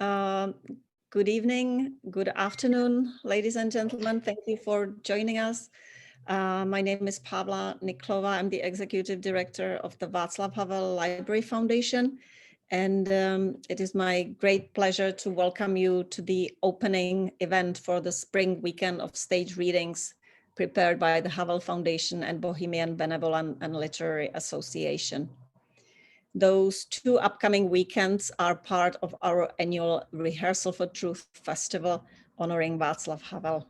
Um, Good evening, good afternoon, ladies and gentlemen. Thank you for joining us. My name is Pavla Niklova. I'm the Executive Director of the Václav Havel Library Foundation. And it is my great pleasure to welcome you to the opening event for the spring weekend of stage readings prepared by the Havel Foundation and Bohemian Benevolent and Literary Association. Those two upcoming weekends are part of our annual Rehearsal for Truth Festival honoring Václav Havel.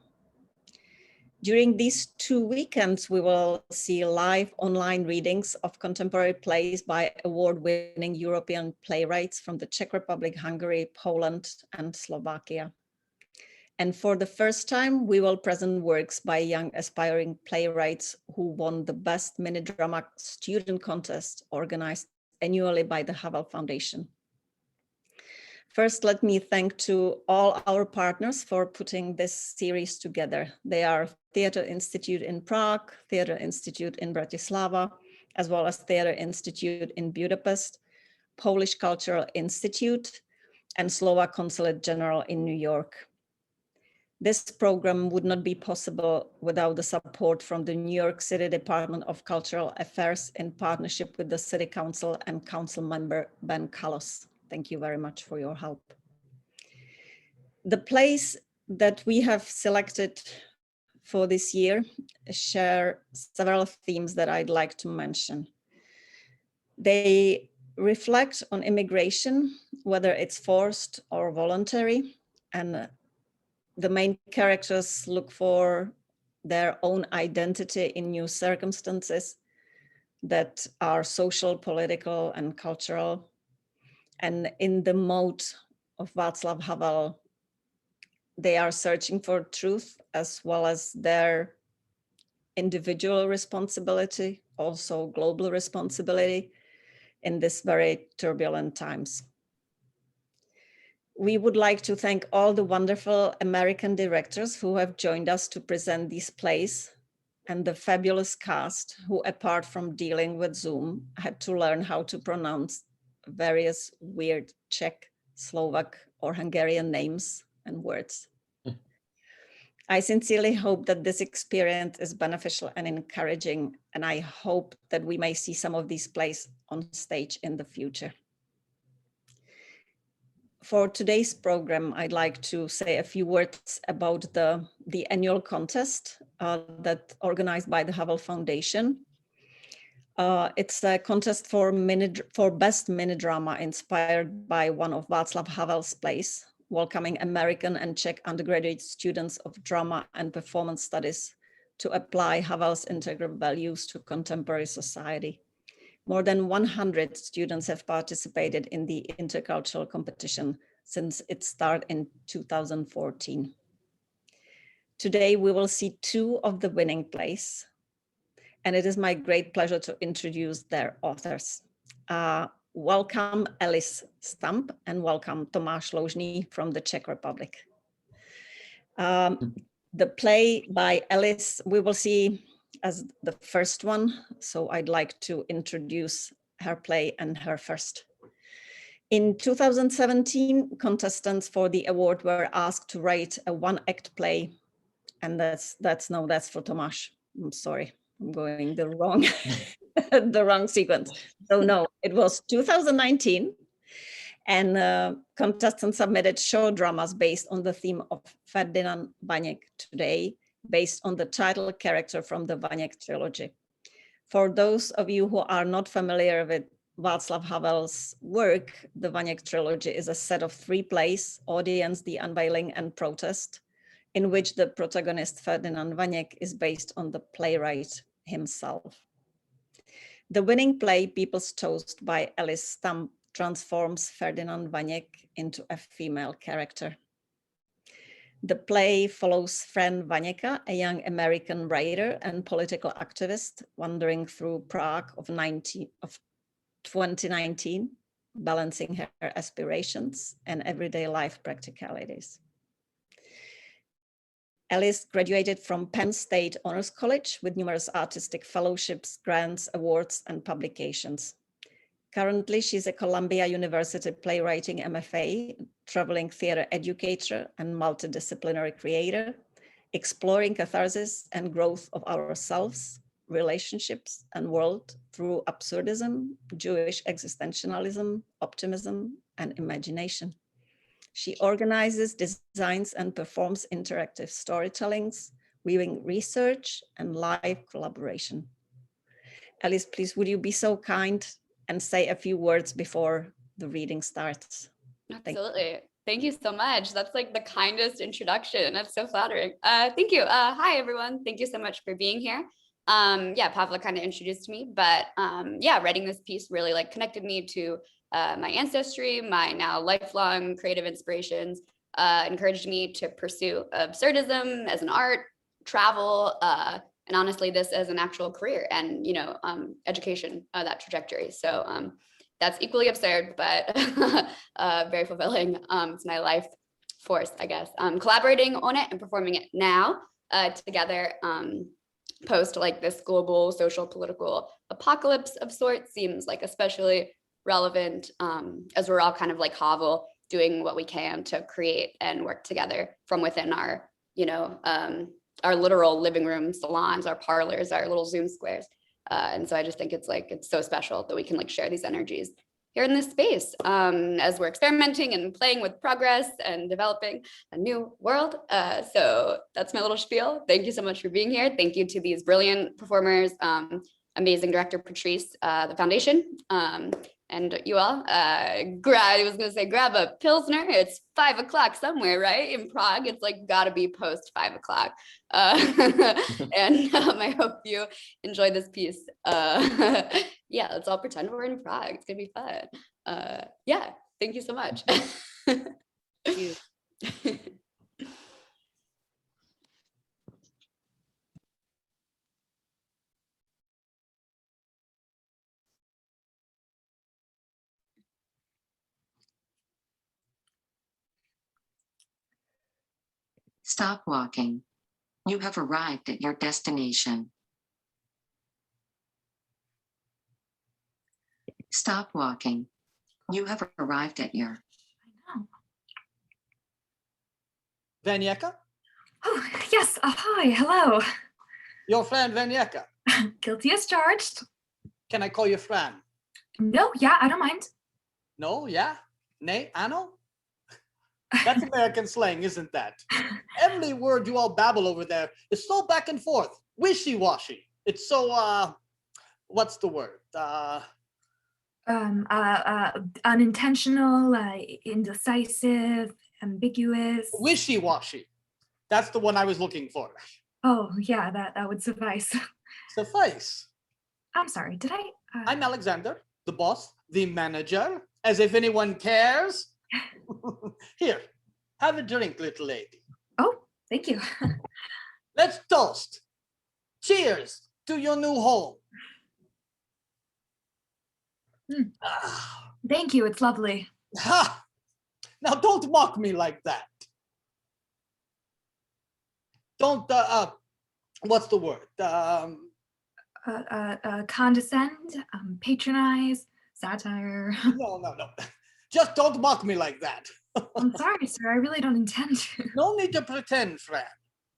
During these 2 weekends, we will see live online readings of contemporary plays by award-winning European playwrights from the Czech Republic, Hungary, Poland, and Slovakia. And for the first time, we will present works by young aspiring playwrights who won the Best Mini-Drama Student Contest organized annually by the Havel Foundation. First, let me thank to all our partners for putting this series together. They are Theatre Institute in Prague, Theatre Institute in Bratislava, as well as Theatre Institute in Budapest, Polish Cultural Institute, and Slovak Consulate General in New York. This program would not be possible without the support from the New York City Department of Cultural Affairs in partnership with the City Council and Council member Ben Kallos. Thank you very much for your help. The plays that we have selected for this year share several themes that I'd like to mention. They reflect on immigration, whether it's forced or voluntary, and the main characters look for their own identity in new circumstances that are social, political, and cultural. And in the mode of Václav Havel, they are searching for truth as well as their individual responsibility, also global responsibility in this very turbulent times. We would like to thank all the wonderful American directors who have joined us to present these plays and the fabulous cast who, apart from dealing with Zoom, had to learn how to pronounce various weird Czech, Slovak, or Hungarian names and words. I sincerely hope that this experience is beneficial and encouraging, and I hope that we may see some of these plays on stage in the future. For today's program, I'd like to say a few words about the annual contest that organized by the Havel Foundation. It's a contest for best mini-drama inspired by one of Václav Havel's plays, welcoming American and Czech undergraduate students of drama and performance studies to apply Havel's integral values to contemporary society. More than 100 students have participated in the intercultural competition since its start in 2014. Today, we will see 2 of the winning plays, and it is my great pleasure to introduce their authors. Welcome Alice Stamp and welcome Tomáš Ložný from the Czech Republic. The play by Alice, we will see as the first one, so I'd like to introduce her play and her first. In 2017, contestants for the award were asked to write a 1-act play, and that's for Tomáš. I'm sorry, I'm going the wrong the wrong sequence. So no, it was 2019, and contestants submitted short dramas based on the theme of Ferdinand Vaněk today, based on the title character from the Vaněk trilogy. For those of you who are not familiar with Václav Havel's work, the Vaněk trilogy is a set of 3 plays, Audience, The Unveiling, and Protest, in which the protagonist Ferdinand Vaněk is based on the playwright himself. The winning play, People's Toast by Alice Stamp, transforms Ferdinand Vaněk into a female character. The play follows Fran Vaněka, a young American writer and political activist wandering through Prague of 2019, balancing her aspirations and everyday life practicalities. Alice graduated from Penn State Honors College with numerous artistic fellowships, grants, awards, and publications. Currently, she's a Columbia University playwriting MFA traveling theater educator and multidisciplinary creator, exploring catharsis and growth of ourselves, relationships, and world through absurdism, Jewish existentialism, optimism, and imagination. She organizes, designs, and performs interactive storytellings, weaving research and live collaboration. Alice, please, would you be so kind and say a few words before the reading starts? Absolutely. Thank you so much. That's like the kindest introduction. That's so flattering. Thank you. Hi, everyone. Thank you so much for being here. Yeah, Pavla kind of introduced me, but yeah, writing this piece really like connected me to my ancestry, my now lifelong creative inspirations, encouraged me to pursue absurdism as an art, travel, and honestly, this as an actual career and, you know, education, that trajectory. So that's equally absurd, but very fulfilling. It's my life force, I guess. Collaborating on it and performing it now together post like this global social political apocalypse of sorts seems like especially relevant as we're all kind of like Havel doing what we can to create and work together from within our, you know, our literal living room salons, our parlors, our little Zoom squares. And so I just think it's like, it's so special that we can like share these energies here in this space as we're experimenting and playing with progress and developing a new world. So that's my little spiel. Thank you so much for being here. Thank you to these brilliant performers, amazing director Patrice, the foundation, and you all. I was gonna say grab a Pilsner. It's 5 o'clock somewhere, right? In Prague, it's like gotta be post 5 o'clock. And I hope you enjoy this piece. Yeah, let's all pretend we're in Prague. It's gonna be fun. Yeah, thank you so much. Thank you. Stop walking. You have arrived at your destination. Stop walking. You have arrived at your... I know. Vanyeka? Oh, yes. Hi, hello. Your friend Vanyeka. Guilty as charged. Can I call you Fran? No, yeah, I don't mind. No, yeah? Nay, Anno? That's American slang, isn't that? Every word you all babble over there is so back and forth, wishy-washy. It's so, what's the word? Unintentional, indecisive, ambiguous. Wishy-washy. That's the one I was looking for. Oh, yeah, that would suffice. Suffice. I'm sorry, did I? I'm Alexander, the boss, the manager, as if anyone cares. Here, have a drink, little lady. Oh, thank you. Let's toast. Cheers to your new home. Thank you, it's lovely. Ha! Now don't mock me like that. Don't, what's the word? Condescend, patronize, satire. No. Just don't mock me like that. I'm sorry, sir, I really don't intend to. No need to pretend, Fran.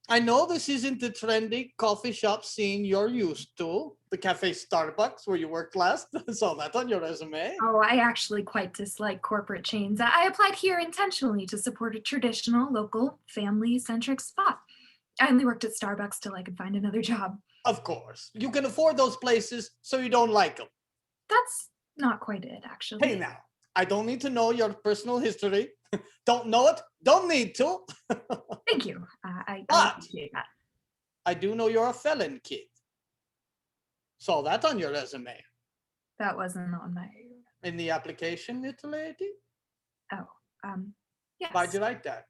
I know this isn't the trendy coffee shop scene you're used to. The cafe Starbucks where you worked last. I saw that on your resume. Oh, I actually quite dislike corporate chains. I applied here intentionally to support a traditional, local, family-centric spot. I only worked at Starbucks till I could find another job. Of course. You can afford those places, so you don't like them. That's not quite it, actually. Hey now, I don't need to know your personal history. Don't know it, don't need to. Thank you. I But appreciate that. I do know you're a felon, kid. Saw that on your resume. That wasn't on my... In the application, little lady? Oh, yes. Why'd you write that?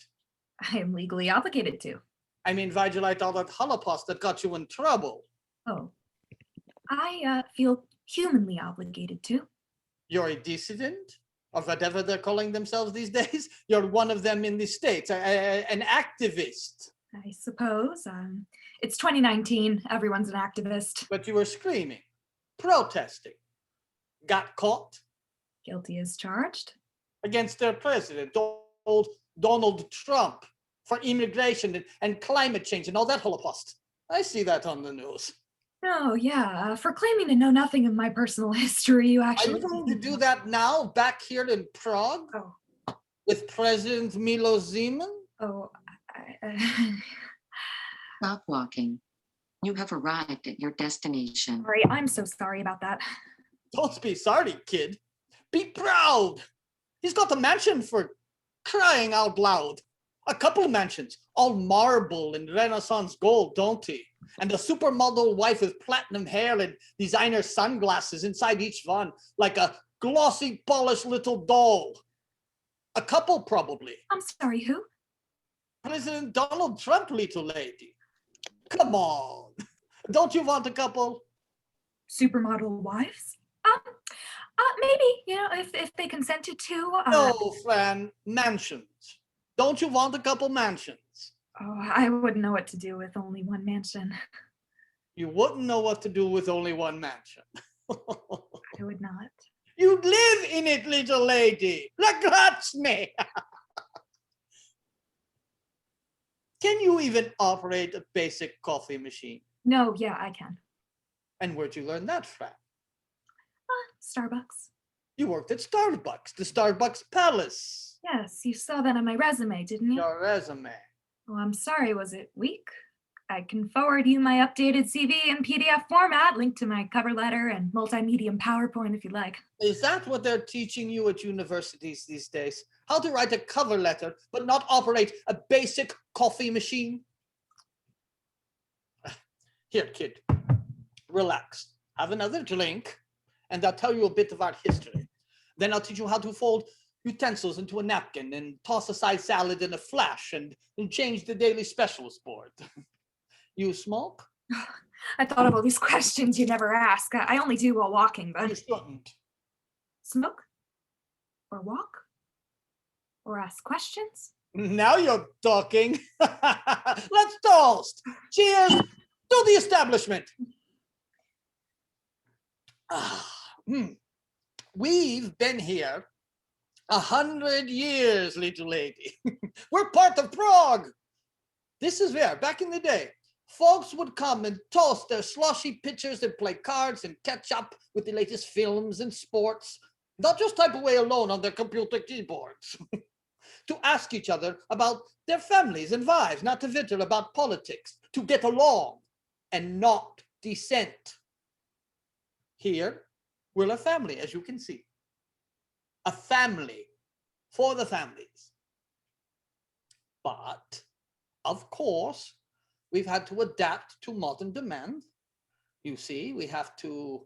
I am legally obligated to. I mean, why'd you write all that holocaust that got you in trouble? Oh, I feel humanly obligated to. You're a dissident? Or whatever they're calling themselves these days? You're one of them in the States, an activist. I suppose. It's 2019. Everyone's an activist. But you were screaming, protesting. Got caught? Guilty as charged. Against their president, old Donald Trump for immigration and climate change and all that holocaust. I see that on the news. No, yeah, for claiming to know nothing of my personal history, you Are actually. you going to do that now, back here in Prague, Oh, with President Milo Zeman? oh, Stop walking. You have arrived at your destination. sorry, I'm so sorry about that. Don't be sorry, kid. Be proud. He's got a mansion for crying out loud. A couple of mansions, all marble and Renaissance gold, don't he? And a supermodel wife with platinum hair and designer sunglasses inside each one, like a glossy, polished little doll. A couple, probably. I'm sorry, who? President Donald Trump, little lady. Come on. Don't you want a couple? Supermodel wives? Maybe, if they consented to. No, Fran, mansions. Don't you want a couple mansions? Oh, I wouldn't know what to do with only one mansion. You wouldn't know what to do with only one mansion. I would not. You'd live in it, little lady. Regrets me. Can you even operate a basic coffee machine? No, yeah, I can. And where'd you learn that from? Starbucks. You worked at Starbucks, the Starbucks Palace. Yes, you saw that on my resume, didn't you? Your resume. Oh, I'm sorry, was it weak? I can forward you my updated CV in PDF format, linked to my cover letter and multimedia PowerPoint if you like. Is that what they're teaching you at universities these days? How to write a cover letter, but not operate a basic coffee machine? Here, kid, relax. Have another drink, and I'll tell you a bit of our history. Then I'll teach you how to fold utensils into a napkin and toss aside salad in a flash and change the daily specials board. You smoke? I thought of all these questions you never ask. I only do while walking, You but shouldn't. smoke? Or walk? Or ask questions? Now you're talking. Let's toast. Cheers to the establishment. We've been here 100 years, little lady. We're part of Prague. This is where, back in the day, folks would come and toast their sloshy pitchers and play cards and catch up with the latest films and sports, not just type away alone on their computer keyboards. To ask each other about their families and wives, not to vitter about politics, to get along and not dissent. Here, we're a family, as you can see. A family for the families. But, of course, we've had to adapt to modern demand. You see, we have to,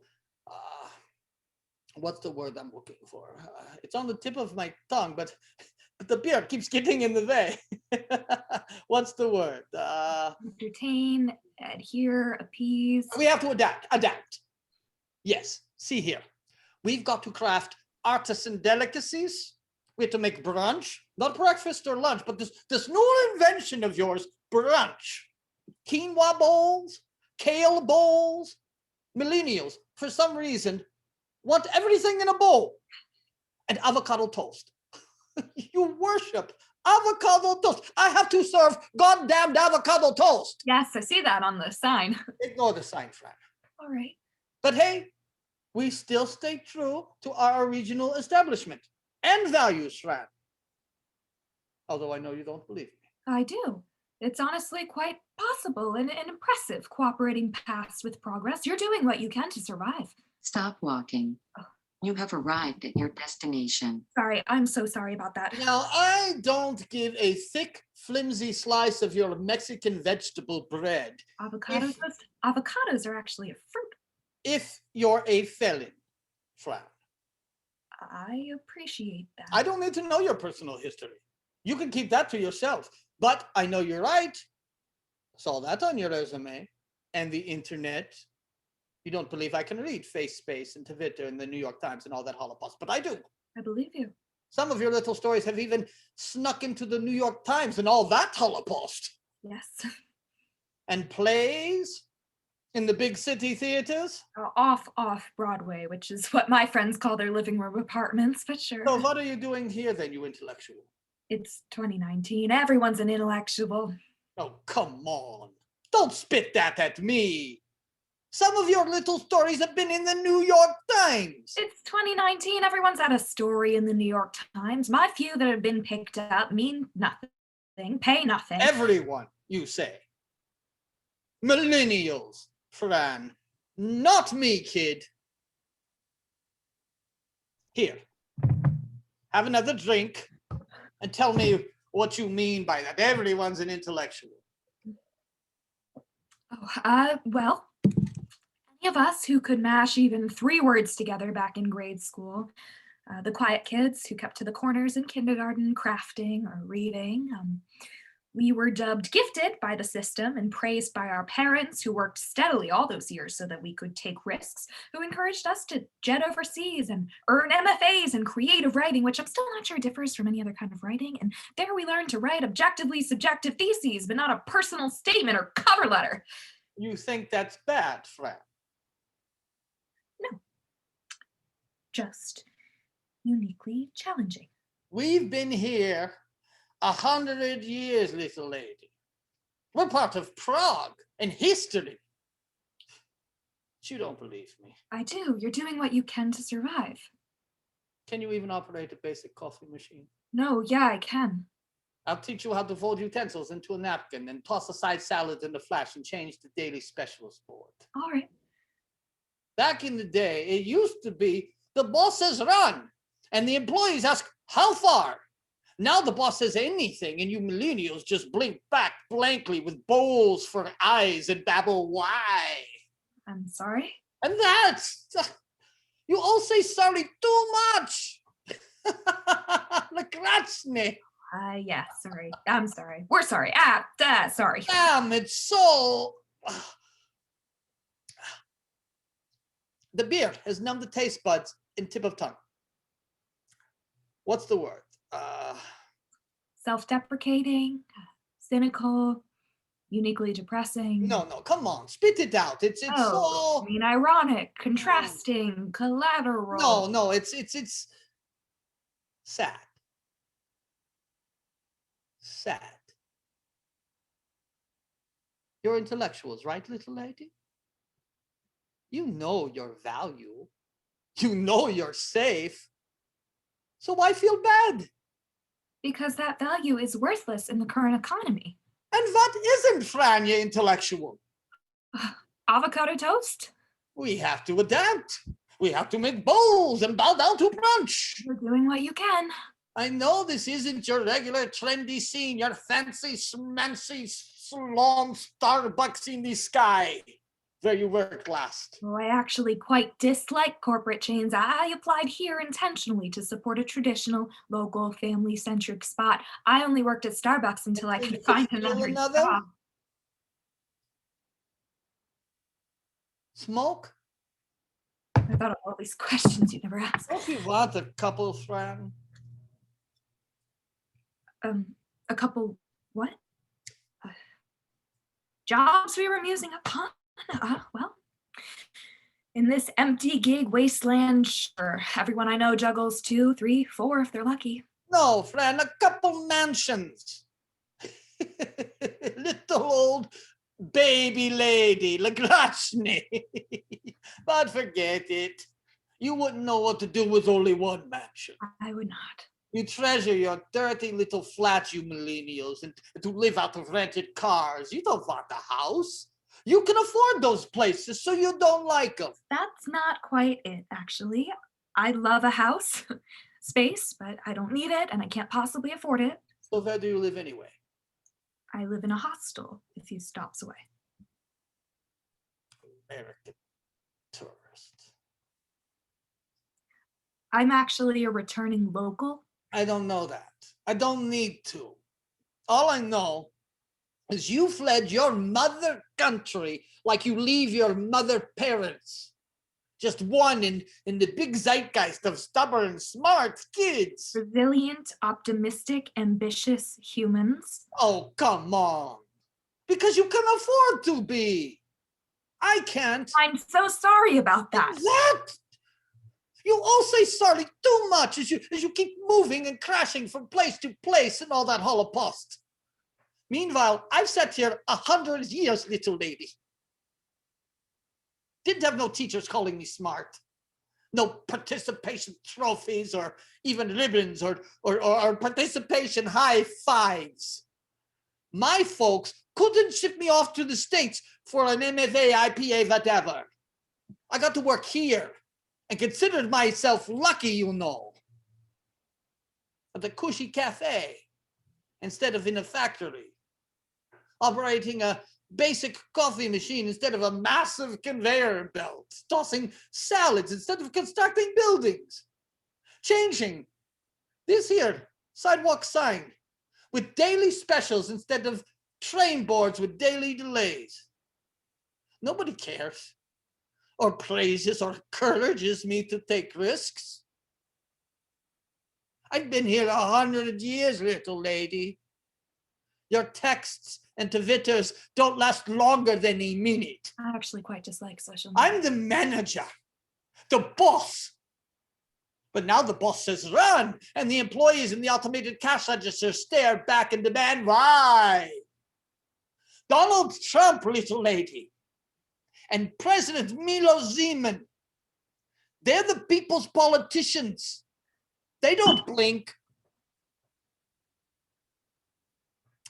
what's the word I'm looking for? It's on the tip of my tongue, but the beer keeps getting in the way. What's the word? Entertain, adhere, appease. We have to adapt. Yes, see here. We've got to craft artisan delicacies. We have to make brunch, not breakfast or lunch, but this new invention of yours, brunch. Quinoa bowls, kale bowls. Millennials, for some reason, want everything in a bowl. And avocado toast. You worship avocado toast. I have to serve goddamned avocado toast. Yes, I see that on the sign. Ignore the sign, Fran. All right. But hey, we still stay true to our original establishment and values, Fran. Although I know you don't believe me. I do. It's honestly quite possible and impressive cooperating past with progress. You're doing what you can to survive. Stop walking. You have arrived at your destination. Sorry, I'm so sorry about that. Now, I don't give a thick, flimsy slice of your Mexican vegetable bread Avocado toast? Avocados are actually a fruit. if you're a felon, Fran. I appreciate that. I don't need to know your personal history. You can keep that to yourself. But I know you're right. Saw that on your resume and the internet. You don't believe I can read Face Space and Twitter and the New York Times and all that holocaust, but I do. I believe you. Some of your little stories have even snuck into the New York Times and all that holocaust. Yes. And plays in the big city theaters. Off Broadway, which is what my friends call their living room apartments, but sure. So what are you doing here then, you intellectual? It's 2019. Everyone's an intellectual. Oh, come on. Don't spit that at me. Some of your little stories have been in the New York Times. It's 2019. Everyone's had a story in the New York Times. My few that have been picked up mean nothing, pay nothing. Everyone, you say. Millennials, Fran. Not me, kid. Here. Have another drink and tell me what you mean by that. Everyone's an intellectual. Well, any of us who could mash even 3 words together back in grade school, the quiet kids who kept to the corners in kindergarten, crafting or reading, we were dubbed gifted by the system and praised by our parents who worked steadily all those years so that we could take risks, who encouraged us to jet overseas and earn MFAs in creative writing, which I'm still not sure differs from any other kind of writing. And there we learned to write objectively subjective theses, but not a personal statement or cover letter. You think that's bad, Fran? No, just uniquely challenging. We've been here 100 years, little lady. We're part of Prague and history. But you don't believe me. I do. You're doing what you can to survive. Can you even operate a basic coffee machine? No, yeah, I can. I'll teach you how to fold utensils into a napkin and toss aside salad in the flash and change the daily specials board. All right. Back in the day, it used to be the boss says run, and the employees ask, how far? Now the boss says anything, and you millennials just blink back blankly with bowls for eyes and babble, why? I'm sorry. And that's, you all say sorry too much. Grazie. Yeah, sorry. I'm sorry. We're sorry. Sorry. Damn, it's so... The beer has numbed the taste buds in tip of tongue. What's the word? Self-deprecating, cynical, uniquely depressing. No, come on, spit it out. It's so... I mean, ironic, contrasting, collateral. No, it's sad. Sad. You're intellectuals, right, little lady? You know your value. You know you're safe. So why feel bad? Because that value is worthless in the current economy. And what isn't, Fran, you intellectual? Avocado toast? We have to adapt. We have to make bowls and bow down to brunch. You're doing what you can. I know this isn't your regular trendy scene, your fancy, smancy, salon Starbucks in the sky, where you worked last. Oh, I actually quite dislike corporate chains. I applied here intentionally to support a traditional, local, family-centric spot. I only worked at Starbucks until I could find another job. Smoke? I thought of all these questions you never asked. Don't you want a couple, Fran? A couple what? Jobs we were musing upon? Well, in this empty gig wasteland, sure, everyone I know juggles 2, 3, 4 if they're lucky. No, Fran, a couple mansions. Little old baby lady, Grazie. But forget it. You wouldn't know what to do with only one mansion. I would not. You treasure your dirty little flats, you millennials, and to live out of rented cars. You don't want a house. You can afford those places, so you don't like them. That's not quite it, actually. I love a house space, but I don't need it, and I can't possibly afford it. So where do you live anyway? I live in a hostel a few stops away. American tourist. I'm actually a returning local. I don't know that. I don't need to. All I know is you fled your mother country like you leave your mother parents. Just one in the big zeitgeist of stubborn, smart kids. Resilient, optimistic, ambitious humans. Oh, come on. Because you can afford to be. I can't. I'm so sorry about that. That? You all say sorry too much as you keep moving and crashing from place to place and all that holocaust. Meanwhile, I've sat here 100 years, little lady. Didn't have no teachers calling me smart. No participation trophies or even ribbons or participation high fives. My folks couldn't ship me off to the States for an MFA, IPA, whatever. I got to work here and considered myself lucky, you know. At the cushy cafe instead of in a factory. Operating a basic coffee machine instead of a massive conveyor belt. Tossing salads instead of constructing buildings. Changing this here sidewalk sign with daily specials instead of train boards with daily delays. Nobody cares or praises or encourages me to take risks. I've been here 100 years, little lady. Your texts and Twitters don't last longer than a minute. I actually quite dislike social media. I'm the manager, the boss. But now the boss says run, and the employees in the automated cash register stare back and demand why. Donald Trump, little lady, and President Milo Zeman, they're the people's politicians. They don't blink.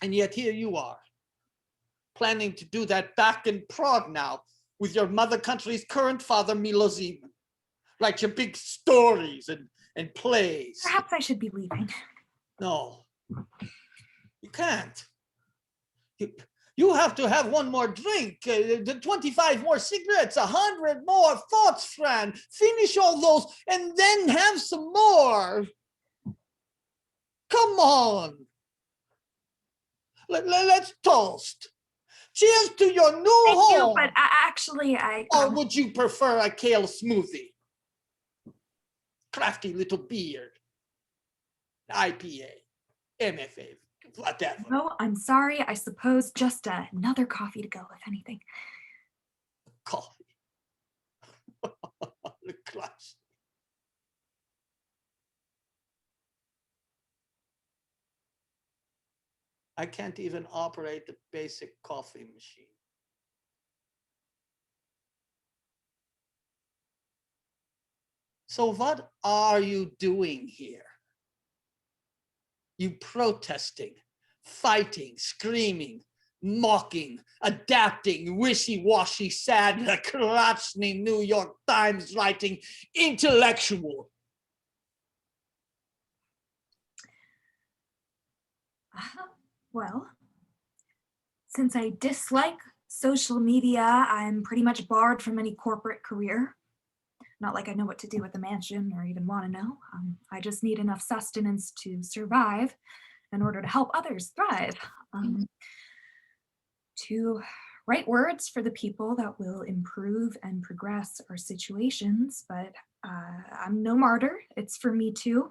And yet here you are, planning to do that back in Prague now with your mother country's current father, Milo Zeman. Write your big stories and plays. Perhaps I should be leaving. No, you can't. You have to have one more drink, the 25 more cigarettes, 100 more thoughts, Fran. Finish all those and then have some more. Come on. Let's toast. Cheers to your new Thank home. you, but actually, Or would you prefer a kale smoothie? Crafty little beer. IPA, MFA, whatever. No, I'm sorry. I suppose just another coffee to go, if anything. Coffee. The class. I can't even operate the basic coffee machine. So what are you doing here? You protesting, fighting, screaming, mocking, adapting, wishy-washy, sad, crotchety New York Times writing intellectual. Well, since I dislike social media, I'm pretty much barred from any corporate career. Not like I know what to do with the mansion or even want to know. I just need enough sustenance to survive in order to help others thrive. To write words for the people that will improve and progress our situations, but I'm no martyr. It's for me too.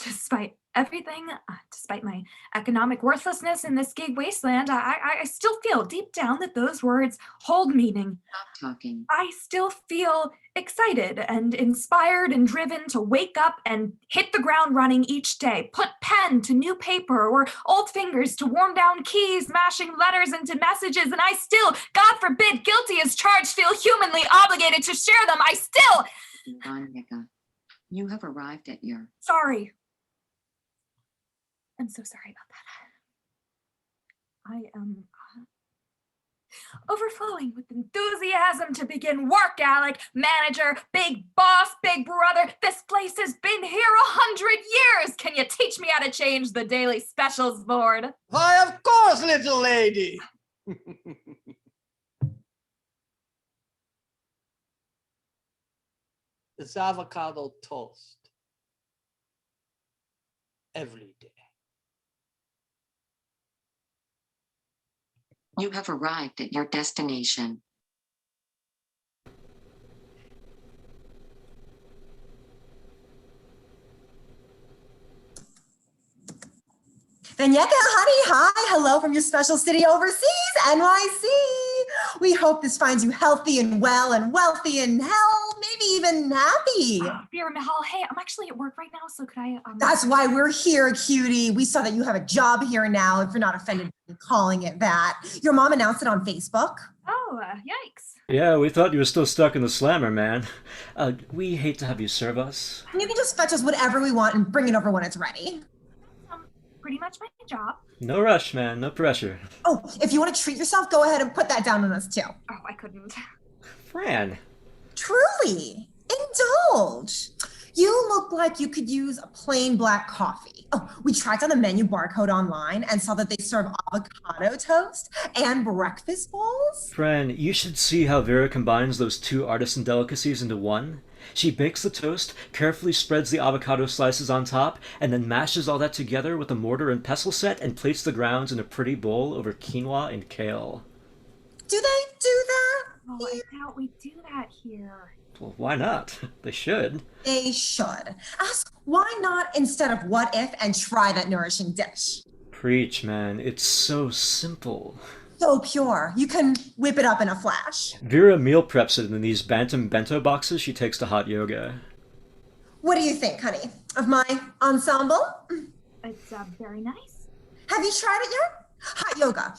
Despite everything, despite my economic worthlessness in this gig wasteland, I still feel deep down that those words hold meaning. Stop talking. I still feel excited and inspired and driven to wake up and hit the ground running each day, put pen to new paper or old fingers to warm down keys, mashing letters into messages, and I still, God forbid, guilty as charged, feel humanly obligated to share them. I still... Monica, you have arrived at your... Sorry. I'm so sorry about that. I am overflowing with enthusiasm to begin work, Alec. Manager, big boss, big brother. This place has been here 100 years. Can you teach me how to change the daily specials board? Why, of course, little lady. It's avocado toast every day. You have arrived at your destination. Vignetta, honey, hi, hello from your special city overseas, NYC. We hope this finds you healthy and well and wealthy and hell, maybe even nappy. Vera Mahal, hey, I'm actually at work right now, so could I? That's why we're here, cutie. We saw that you have a job here now, if you're not offended by calling it that. Your mom announced it on Facebook. Oh, yikes. Yeah, we thought you were still stuck in the slammer, man. We hate to have you serve us. You can just fetch us whatever we want and bring it over when it's ready. Pretty much my job. No rush, man. No pressure. Oh, if you want to treat yourself, go ahead and put that down on us too. Oh, I couldn't. Fran. Truly, indulge. You look like you could use a plain black coffee. Oh, we tracked on the menu barcode online and saw that they serve avocado toast and breakfast bowls. Fran, you should see how Vera combines those two artisan delicacies into one. She bakes the toast, carefully spreads the avocado slices on top, and then mashes all that together with a mortar and pestle set and plates the grounds in a pretty bowl over quinoa and kale. Do they do that? Oh, I doubt we do that here. Well, why not? They should. They should. Ask why not instead of what if and try that nourishing dish. Preach, man. It's so simple. So pure. You can whip it up in a flash. Vera meal preps it in these bantam bento boxes she takes to hot yoga. What do you think, honey, of my ensemble? It's very nice. Have you tried it yet? Hot yoga.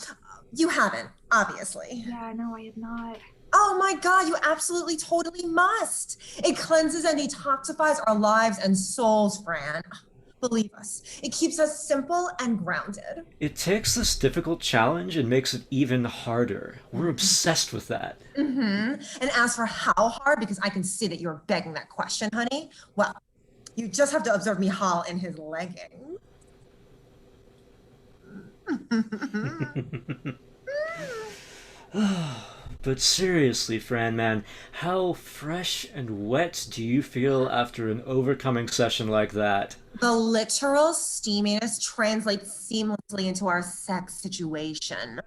You haven't, obviously. Yeah, no, I have not. Oh my God, you absolutely totally must. It cleanses and detoxifies our lives and souls, Fran. Believe us, it keeps us simple and grounded. It takes this difficult challenge and makes it even harder. We're obsessed with that. And as for how hard, because I can see that you're begging that question, honey, well, you just have to observe Michal in his leggings. But seriously, Fran, man, how fresh and wet do you feel after an overcoming session like that? The literal steaminess translates seamlessly into our sex situation.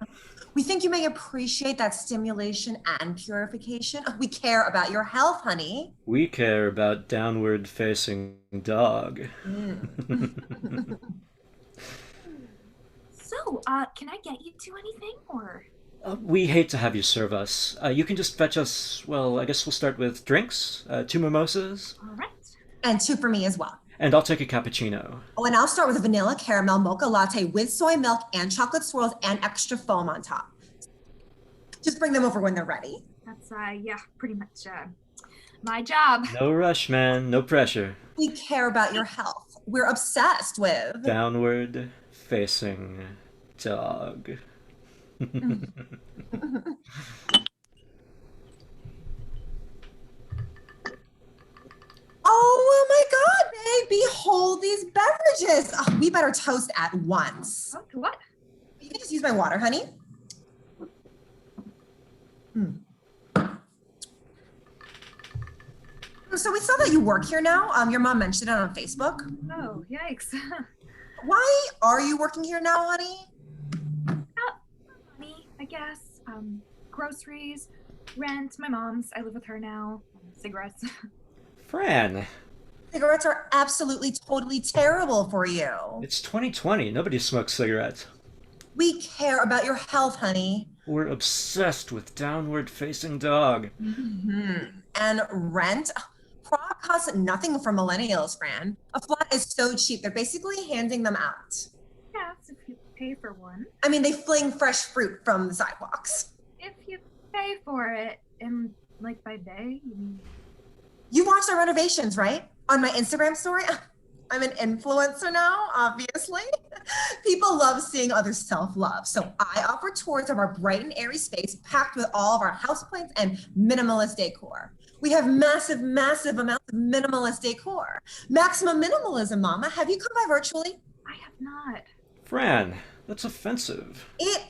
We think you may appreciate that stimulation and purification. We care about your health, honey. We care about downward-facing dog. So, can I get you to anything, or? We hate to have you serve us. You can just fetch us, well, I guess we'll start with drinks, 2 mimosas. All right. And 2 for me as well. And I'll take a cappuccino. Oh, and I'll start with a vanilla caramel mocha latte with soy milk and chocolate swirls and extra foam on top. Just bring them over when they're ready. That's, yeah, pretty much, my job. No rush, man. No pressure. We care about your health. We're obsessed with... Downward-facing dog. Oh my God, babe, behold these beverages. Oh, we better toast at once. What? You can just use my water, honey. So we saw that you work here now. Your mom mentioned it on Facebook. Oh, yikes. Why are you working here now, honey? Money, I guess. Groceries, rent, my mom's. I live with her now. Cigarettes. Fran. Cigarettes are absolutely, totally terrible for you. It's 2020. Nobody smokes cigarettes. We care about your health, honey. We're obsessed with downward-facing dog. And rent? Prague costs nothing for millennials, Fran. A flat is so cheap, they're basically handing them out. Yes, if you pay for one. I mean, they fling fresh fruit from the sidewalks. If you pay for it, and like by day, you mean? You watched our renovations, right? On my Instagram story? I'm an influencer now, obviously. People love seeing others self-love. So I offer tours of our bright and airy space packed with all of our houseplants and minimalist decor. We have massive, massive amounts of minimalist decor. Maximum minimalism, Mama. Have you come by virtually? I have not. Fran, that's offensive. It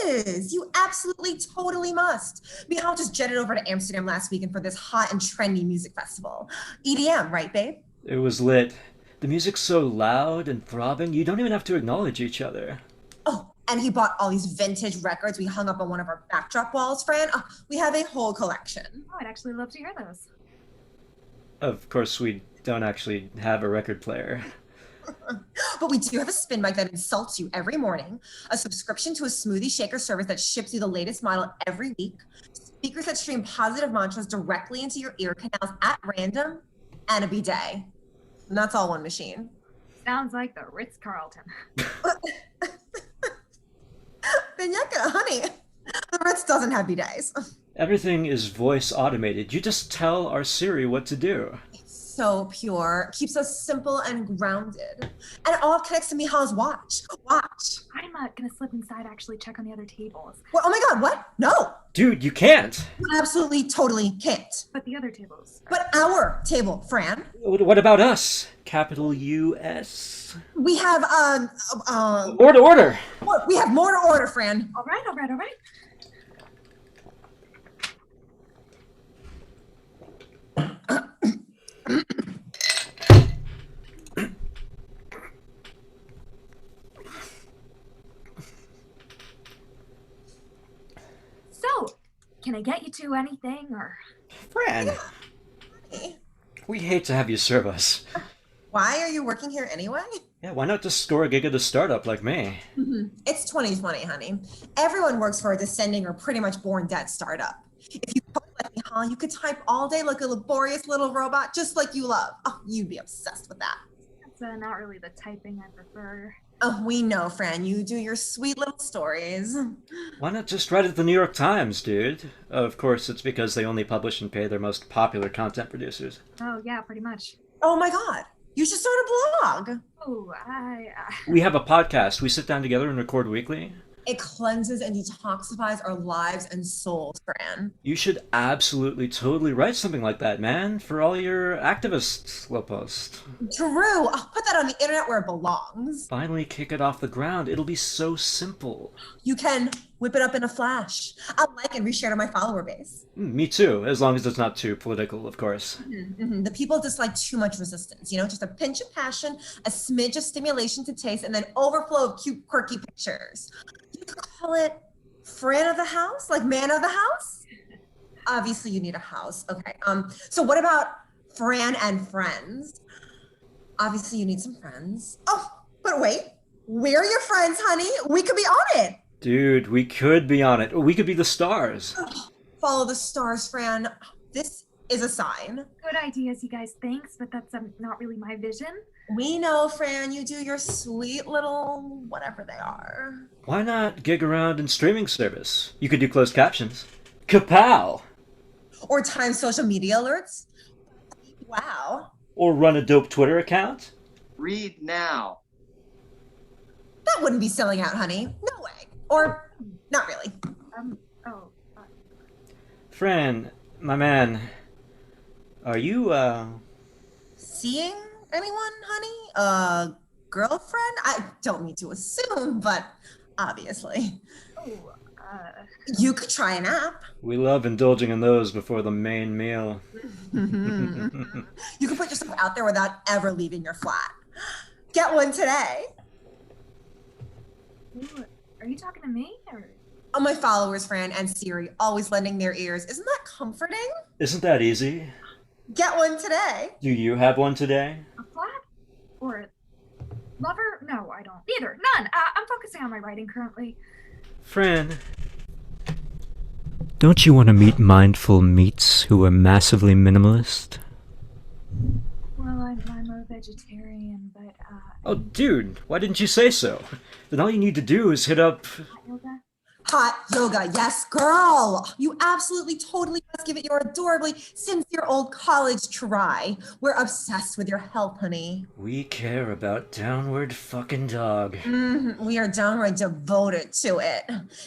is. You absolutely totally must. Michal just jetted over to Amsterdam last weekend for this hot and trendy music festival. EDM, right, babe? It was lit. The music's so loud and throbbing, you don't even have to acknowledge each other. Oh, and he bought all these vintage records we hung up on one of our backdrop walls, Fran. Oh, we have a whole collection. Oh, I'd actually love to hear those. Of course, we don't actually have a record player. But we do have a spin bike that insults you every morning, a subscription to a smoothie shaker service that ships you the latest model every week, speakers that stream positive mantras directly into your ear canals at random, and a bidet. And that's all one machine. Sounds like the Ritz-Carlton. Vignecca, honey, the Ritz doesn't have bidets. Everything is voice automated. You just tell our Siri what to do. So pure, keeps us simple and grounded. And it all connects to Mihal's watch. Watch. I'm gonna slip inside, actually check on the other tables. Well, oh my God, what? No. Dude, you can't. You absolutely, totally can't. But the other tables. But our table, Fran. What about us? Capital U.S.? We have, Order! we have more to order, Fran. All right. So, can I get you two anything, or? Fran, we hate to have you serve us. Why are you working here anyway? Yeah, why not just score a gig at a startup like me? It's 2020, honey. Everyone works for a descending or pretty much born dead startup. If you code like Mihal, you could type all day like a laborious little robot just like you love. Oh, you'd be obsessed with that. That's not really the typing I prefer. Oh, we know, Fran. You do your sweet little stories. Why not just write at the New York Times, dude? Of course, it's because they only publish and pay their most popular content producers. Oh, yeah, pretty much. Oh my God. You should start a blog. Oh, We have a podcast. We sit down together and record weekly. It cleanses and detoxifies our lives and souls, Fran. You should absolutely totally write something like that, man, for all your activists, Lopost. True. I'll put that on the internet where it belongs. Finally kick it off the ground. It'll be so simple. You can whip it up in a flash. I'll like and reshare to my follower base. Me too, as long as it's not too political, of course. The people dislike too much resistance, just a pinch of passion, a smidge of stimulation to taste, and then overflow of cute, quirky pictures. You could call it Fran of the house, like man of the house. Obviously, you need a house. Okay. So what about Fran and friends? Obviously, you need some friends. Oh, but wait, we're your friends, honey. We could be on it. Dude, we could be on it. We could be the stars. Follow the stars, Fran. This is a sign. Good ideas, you guys. Thanks, but that's not really my vision. We know, Fran, you do your sweet little whatever they are. Why not gig around in streaming service? You could do closed captions. Kapow! Or time social media alerts. Wow. Or run a dope Twitter account. Read now. That wouldn't be selling out, honey. No way. Or not really. Fran, my man, are you, Seeing anyone, honey? Girlfriend? I don't mean to assume, but obviously. You could try an app. We love indulging in those before the main meal. You can put yourself out there without ever leaving your flat. Get one today. Ooh, are you talking to me, or? Oh, my followers, Fran, and Siri, always lending their ears. Isn't that comforting? Isn't that easy? Get one today. Do you have one today? A flat? Or a lover? No, I don't. Neither. None. I'm focusing on my writing currently. Fran, don't you want to meet mindful meats who are massively minimalist? Well, I'm a vegetarian, but, Oh, dude, why didn't you say so? Then all you need to do is hit up... yoga? Hot yoga, yes, girl. You absolutely totally must give it your adorably sincere old college try. We're obsessed with your health, honey. We care about downward fucking dog. We are downright devoted to it.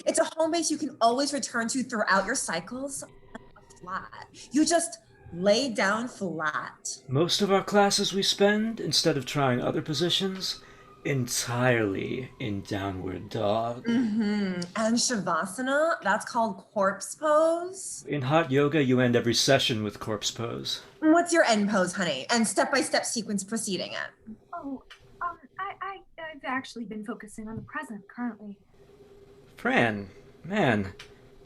It's a home base you can always return to throughout your cycles. Flat. You just lay down flat. Most of our classes we spend, instead of trying other positions, entirely in downward dog. And Shavasana, that's called corpse pose. In hot yoga, you end every session with corpse pose. What's your end pose, honey? And step-by-step sequence preceding it. Oh, I've actually been focusing on the present currently. Fran, man,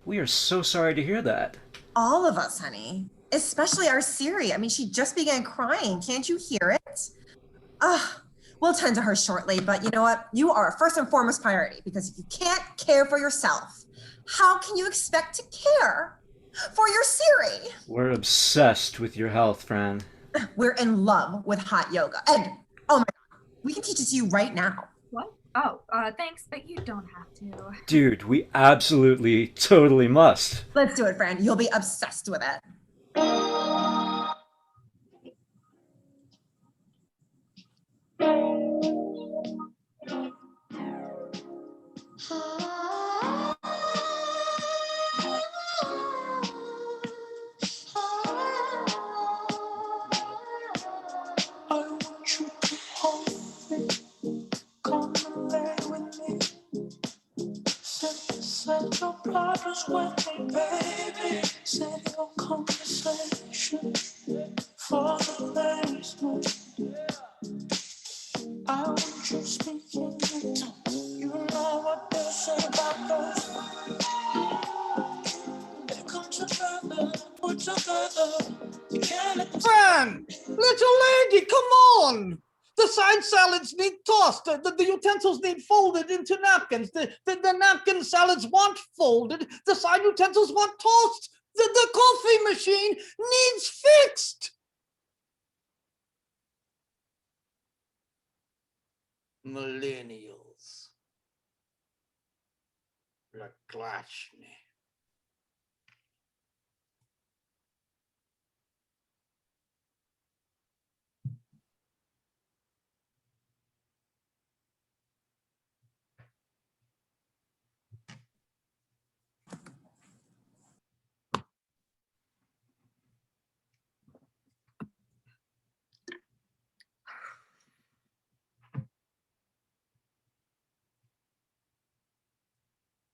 we are so sorry to hear that. All of us, honey. Especially our Siri. I mean, she just began crying. Can't you hear it? We'll tend to her shortly, but you know what? You are our first and foremost priority, because if you can't care for yourself, how can you expect to care for your Siri. We're obsessed with your health, Fran. We're in love with hot yoga. And oh my God, we can teach it to you right now. What? Oh, thanks, but you don't have to. Dude, we absolutely, totally must. Let's do it, Fran. You'll be obsessed with it. Fran, little lady, come on! The side salads need tossed. The utensils need folded into napkins. The napkin salads want folded. The side utensils want tossed. The coffee machine needs fixed. Millennials. Vaclav.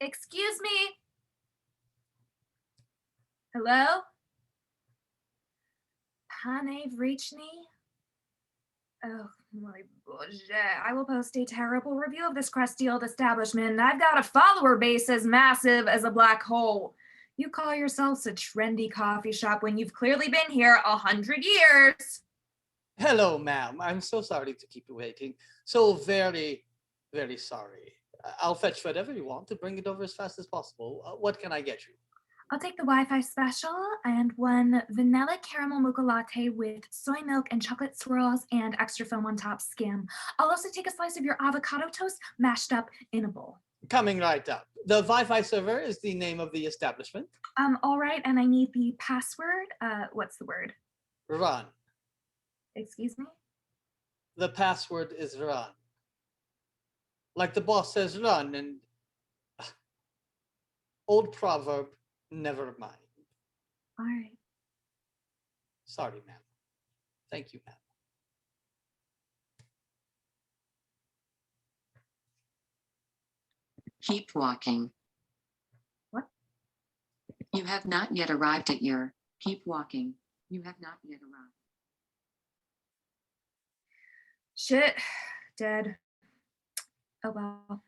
Excuse me. Hello? Pane Vrichny? Oh my gosh. I will post a terrible review of this crusty old establishment. I've got a follower base as massive as a black hole. You call yourselves a trendy coffee shop when you've clearly been here 100 years. Hello, ma'am. I'm so sorry to keep you waiting. So very, very sorry. I'll fetch whatever you want to bring it over as fast as possible. What can I get you? I'll take the Wi-Fi special and one vanilla caramel mocha latte with soy milk and chocolate swirls and extra foam on top skim. I'll also take a slice of your avocado toast mashed up in a bowl. Coming right up. The Wi-Fi server is the name of the establishment. All right, and I need the password. What's the word? Run. Excuse me? The password is run. Like the boss says run, and old proverb, never mind. All right. Sorry, ma'am. Thank you, ma'am. Keep walking. What? You have not yet arrived at your. Keep walking. You have not yet arrived. Shit. Dead. Oh well.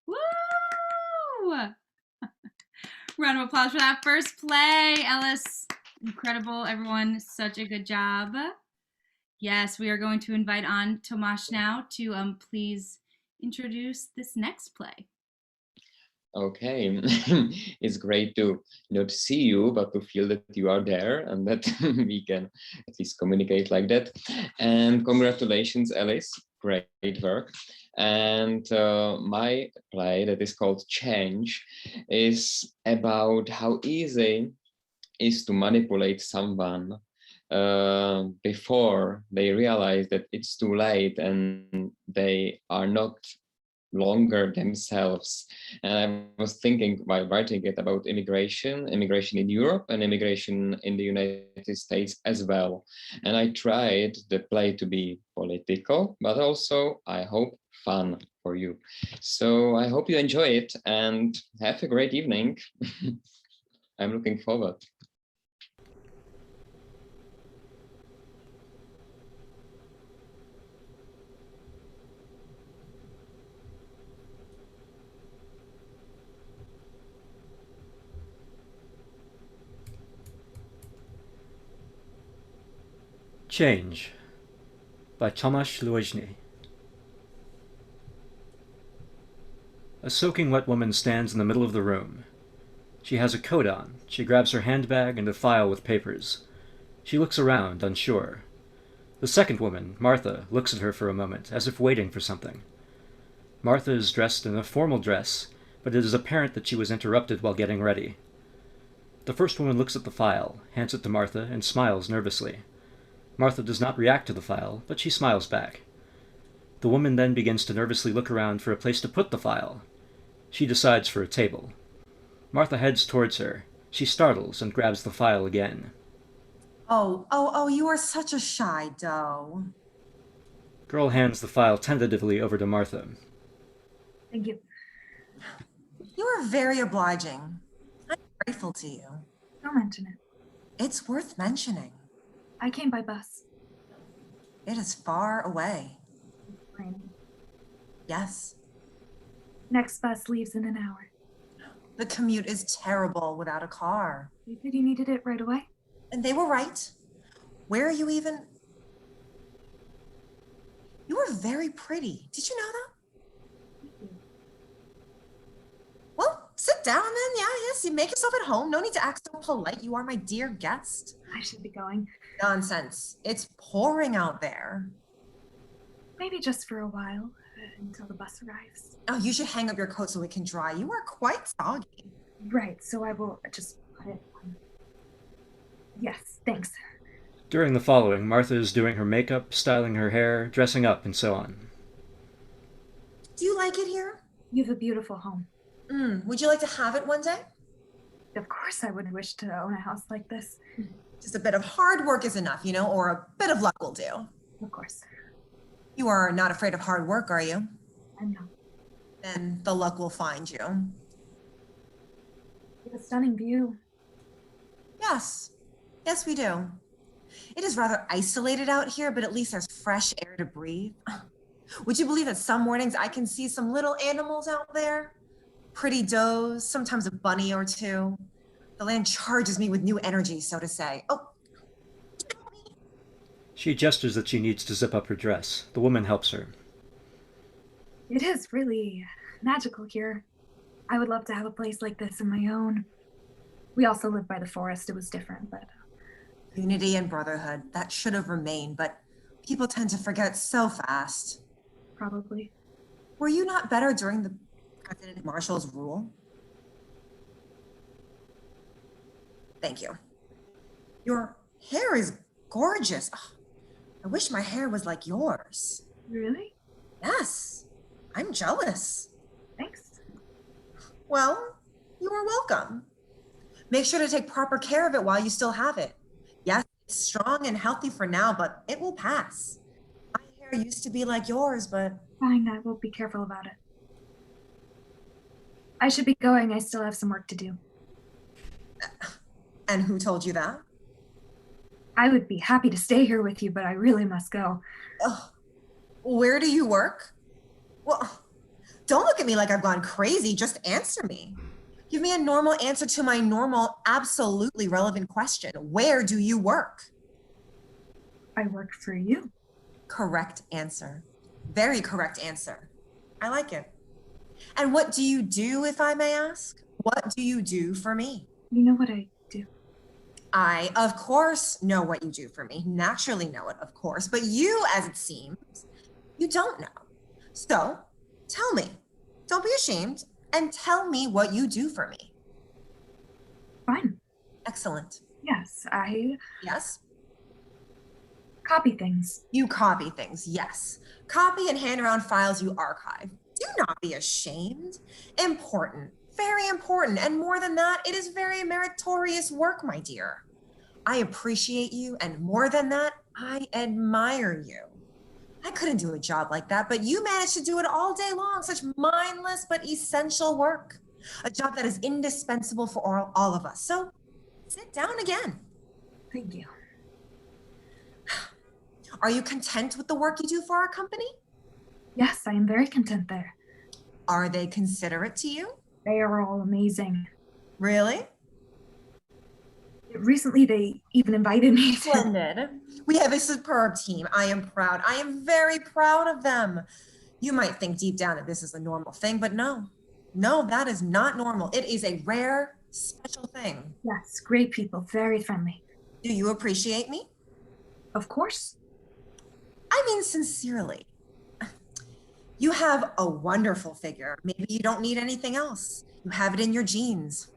Woo! Round of applause for that first play, Ellis. Incredible, everyone. Such a good job. Yes, we are going to invite on Tomasz now to please introduce this next play. Okay, it's great to not see you, but to feel that you are there and that we can at least communicate like that. And congratulations, Alice, great work. And my play that is called Change is about how easy it is to manipulate someone before they realize that it's too late and they are not longer themselves. And I was thinking while writing it about immigration in Europe and immigration in the United States as well. And I tried the play to be political, but also, I hope, fun for you. So I hope you enjoy it and have a great evening. I'm looking forward. Change by Tomasz Luźny. A soaking wet woman stands in the middle of the room. She has a coat on. She grabs her handbag and a file with papers. She looks around, unsure. The second woman, Martha, looks at her for a moment, as if waiting for something. Martha is dressed in a formal dress, but it is apparent that she was interrupted while getting ready. The first woman looks at the file, hands it to Martha, and smiles nervously. Martha does not react to the file, but she smiles back. The woman then begins to nervously look around for a place to put the file. She decides for a table. Martha heads towards her. She startles and grabs the file again. Oh, you are such a shy doe. Girl hands the file tentatively over to Martha. Thank you. You are very obliging. I'm grateful to you. Don't mention it. It's worth mentioning. I came by bus. It is far away. Raining. Yes. Next bus leaves in an hour. The commute is terrible without a car. You said you needed it right away? And they were right. Where are you even? You are very pretty. Did you know that? Well, sit down then. Yes, you make yourself at home. No need to act so polite. You are my dear guest. I should be going. Nonsense. It's pouring out there. Maybe just for a while, until the bus arrives. Oh, you should hang up your coat so it can dry. You are quite soggy. Right, so I will just put it on. Yes, thanks. During the following, Martha is doing her makeup, styling her hair, dressing up, and so on. Do you like it here? You have a beautiful home. Would you like to have it one day? Of course I would wish to own a house like this. Just a bit of hard work is enough, or a bit of luck will do. Of course. You are not afraid of hard work, are you? I'm not. Then the luck will find you. You have a stunning view. Yes, we do. It is rather isolated out here, but at least there's fresh air to breathe. Would you believe that some mornings I can see some little animals out there? Pretty does, sometimes a bunny or two. The land charges me with new energy, so to say. Oh. She gestures that she needs to zip up her dress. The woman helps her. It is really magical here. I would love to have a place like this of my own. We also live by the forest. It was different, but... Unity and brotherhood, that should have remained, but people tend to forget so fast. Probably. Were you not better during the President Marshall's rule? Thank you. Your hair is gorgeous. Oh, I wish my hair was like yours. Really? Yes. I'm jealous. Thanks. Well, you are welcome. Make sure to take proper care of it while you still have it. Yes, it's strong and healthy for now, but it will pass. My hair used to be like yours, but... Fine, I will be careful about it. I should be going. I still have some work to do. And who told you that? I would be happy to stay here with you, but I really must go. Oh, where do you work? Well, don't look at me like I've gone crazy. Just answer me. Give me a normal answer to my normal, absolutely relevant question. Where do you work? I work for you. Correct answer. Very correct answer. I like it. And what do you do, if I may ask? What do you do for me? You know what I do. I, of course, know what you do for me. Naturally know it, of course. But you, as it seems, you don't know. So, tell me. Don't be ashamed. And tell me what you do for me. Fine. Excellent. Yes, I Yes? copy things. You copy things, yes. Copy and hand around files you archive. Do not be ashamed. Important, very important. And more than that, it is very meritorious work, my dear. I appreciate you, and more than that, I admire you. I couldn't do a job like that, but you managed to do it all day long, such mindless but essential work. A job that is indispensable for all of us. So sit down again. Thank you. Are you content with the work you do for our company? Yes, I am very content there. Are they considerate to you? They are all amazing. Really? Recently, they even invited me to. Splendid. We have a superb team. I am proud. I am very proud of them. You might think deep down that this is a normal thing, but no. No, that is not normal. It is a rare, special thing. Yes, great people, very friendly. Do you appreciate me? Of course. I mean, sincerely. You have a wonderful figure. Maybe you don't need anything else. You have it in your genes.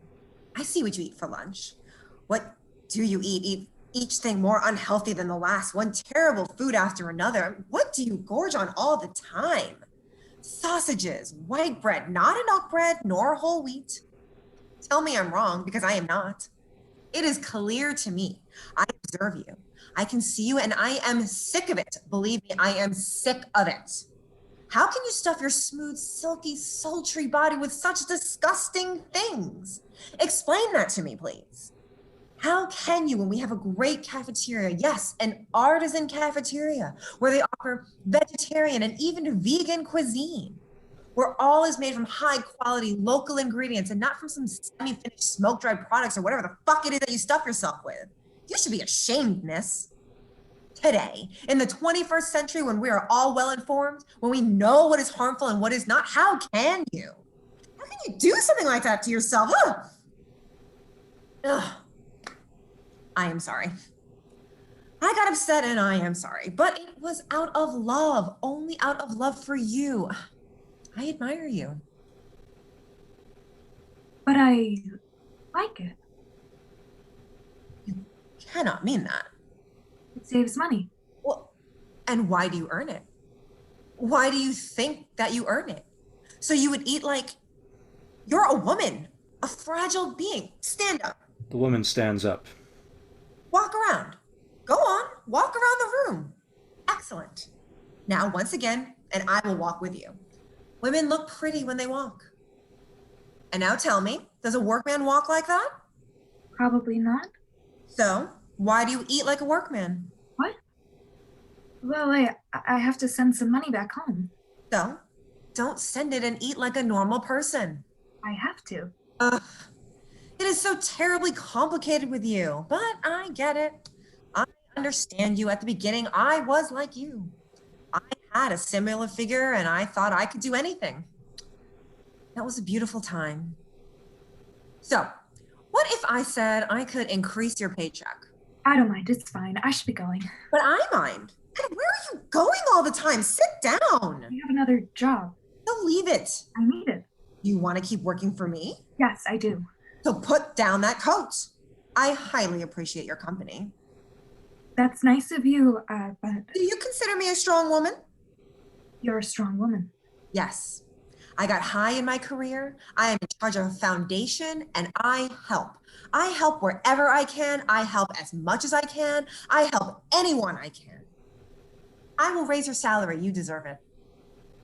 I see what you eat for lunch. What do you eat? Each thing more unhealthy than the last, one terrible food after another. What do you gorge on all the time? Sausages, white bread, not enough bread, nor whole wheat. Tell me I'm wrong, because I am not. It is clear to me. I observe you. I can see you, and I am sick of it. Believe me, I am sick of it. How can you stuff your smooth, silky, sultry body with such disgusting things? Explain that to me, please. How can you, when we have a great cafeteria, yes, an artisan cafeteria, where they offer vegetarian and even vegan cuisine, where all is made from high quality local ingredients and not from some semi-finished smoke-dried products or whatever the fuck it is that you stuff yourself with? You should be ashamed, miss. Today, in the 21st century, when we are all well-informed, when we know what is harmful and what is not, how can you? How can you do something like that to yourself? Ugh. Ugh. I am sorry. I got upset and I am sorry, but it was out of love, only out of love for you. I admire you. But I like it. You cannot mean that. It saves money. Well, and why do you earn it? Why do you think that you earn it? So you would eat like you're a woman, a fragile being. Stand up. The woman stands up. Walk around. Go on, walk around the room. Excellent. Now, once again, and I will walk with you. Women look pretty when they walk. And now tell me, does a workman walk like that? Probably not. So, why do you eat like a workman? What? Well, I have to send some money back home. So, don't send it and eat like a normal person. I have to. It is so terribly complicated with you, but I get it. I understand you. At the beginning, I was like you. I had a similar figure and I thought I could do anything. That was a beautiful time. So, what if I said I could increase your paycheck? I don't mind, it's fine. I should be going. But I mind. And where are you going all the time? Sit down. I have another job. So leave it. I need it. You want to keep working for me? Yes, I do. So put down that coat. I highly appreciate your company. That's nice of you, but Do you consider me a strong woman? you're a strong woman. Yes. I got high in my career. I am in charge of a foundation and I help. I help wherever I can. I help as much as I can. I help anyone I can. I will raise your salary. You deserve it.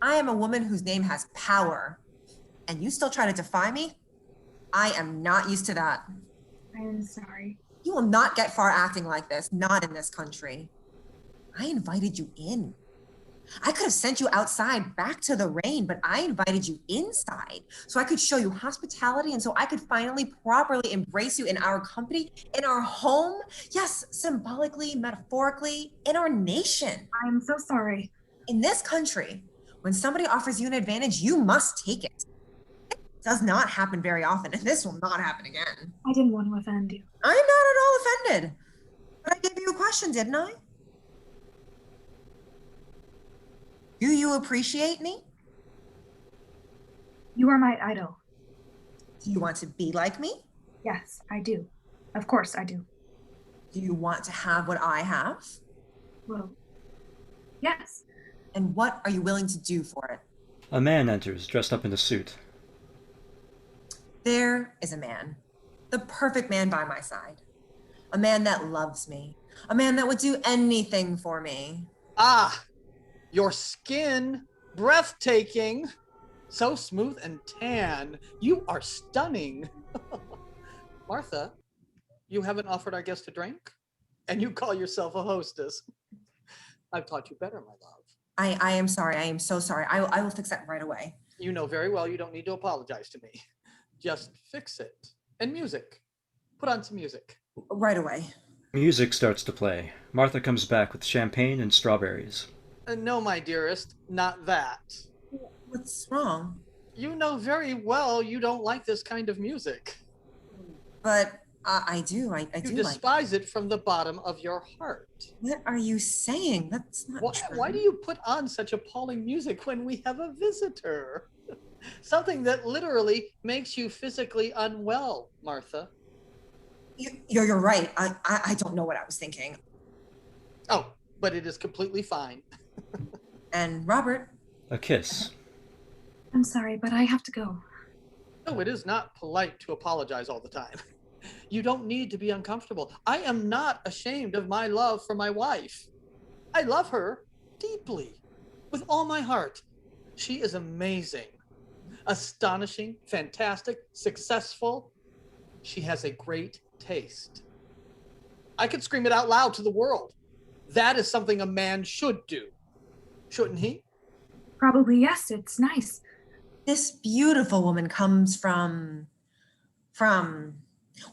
I am a woman whose name has power. And you still try to defy me? I am not used to that. I am sorry. You will not get far acting like this, not in this country. I invited you in. I could have sent you outside back to the rain, but I invited you inside so I could show you hospitality and so I could finally properly embrace you in our company, in our home. Yes, symbolically, metaphorically, in our nation. I am so sorry. In this country, when somebody offers you an advantage, you must take it. It does not happen very often, and this will not happen again. I didn't want to offend you. I'm not at all offended. But I gave you a question, didn't I? Do you appreciate me? You are my idol. Do you want to be like me? Yes, I do. Of course I do. Do you want to have what I have? Well, yes. And what are you willing to do for it? A man enters, dressed up in a suit. There is a man, the perfect man by my side. A man that loves me, a man that would do anything for me. Ah, your skin, breathtaking, so smooth and tan. You are stunning. Martha, you haven't offered our guest a drink? And you call yourself a hostess. I've taught you better, my love. I am sorry. I am so sorry. I will fix that right away. You know very well you don't need to apologize to me. Just fix it. And music. Put on some music. Right away. Music starts to play. Martha comes back with champagne and strawberries. No, my dearest, not that. What's wrong? You know very well you don't like this kind of music. But I do. I You do like. despise it from the bottom of your heart. What are you saying? That's not true. Why do you put on such appalling music when we have a visitor? Something that literally makes you physically unwell, Martha. You're right. I don't know what I was thinking. Oh, but it is completely fine. And Robert. A kiss. I'm sorry, but I have to go. No, it is not polite to apologize all the time. You don't need to be uncomfortable. I am not ashamed of my love for my wife. I love her deeply, with all my heart. She is amazing, astonishing, fantastic, successful. She has a great taste. I could scream it out loud to the world. That is something a man should do, shouldn't he? Probably yes, it's nice. This beautiful woman comes from,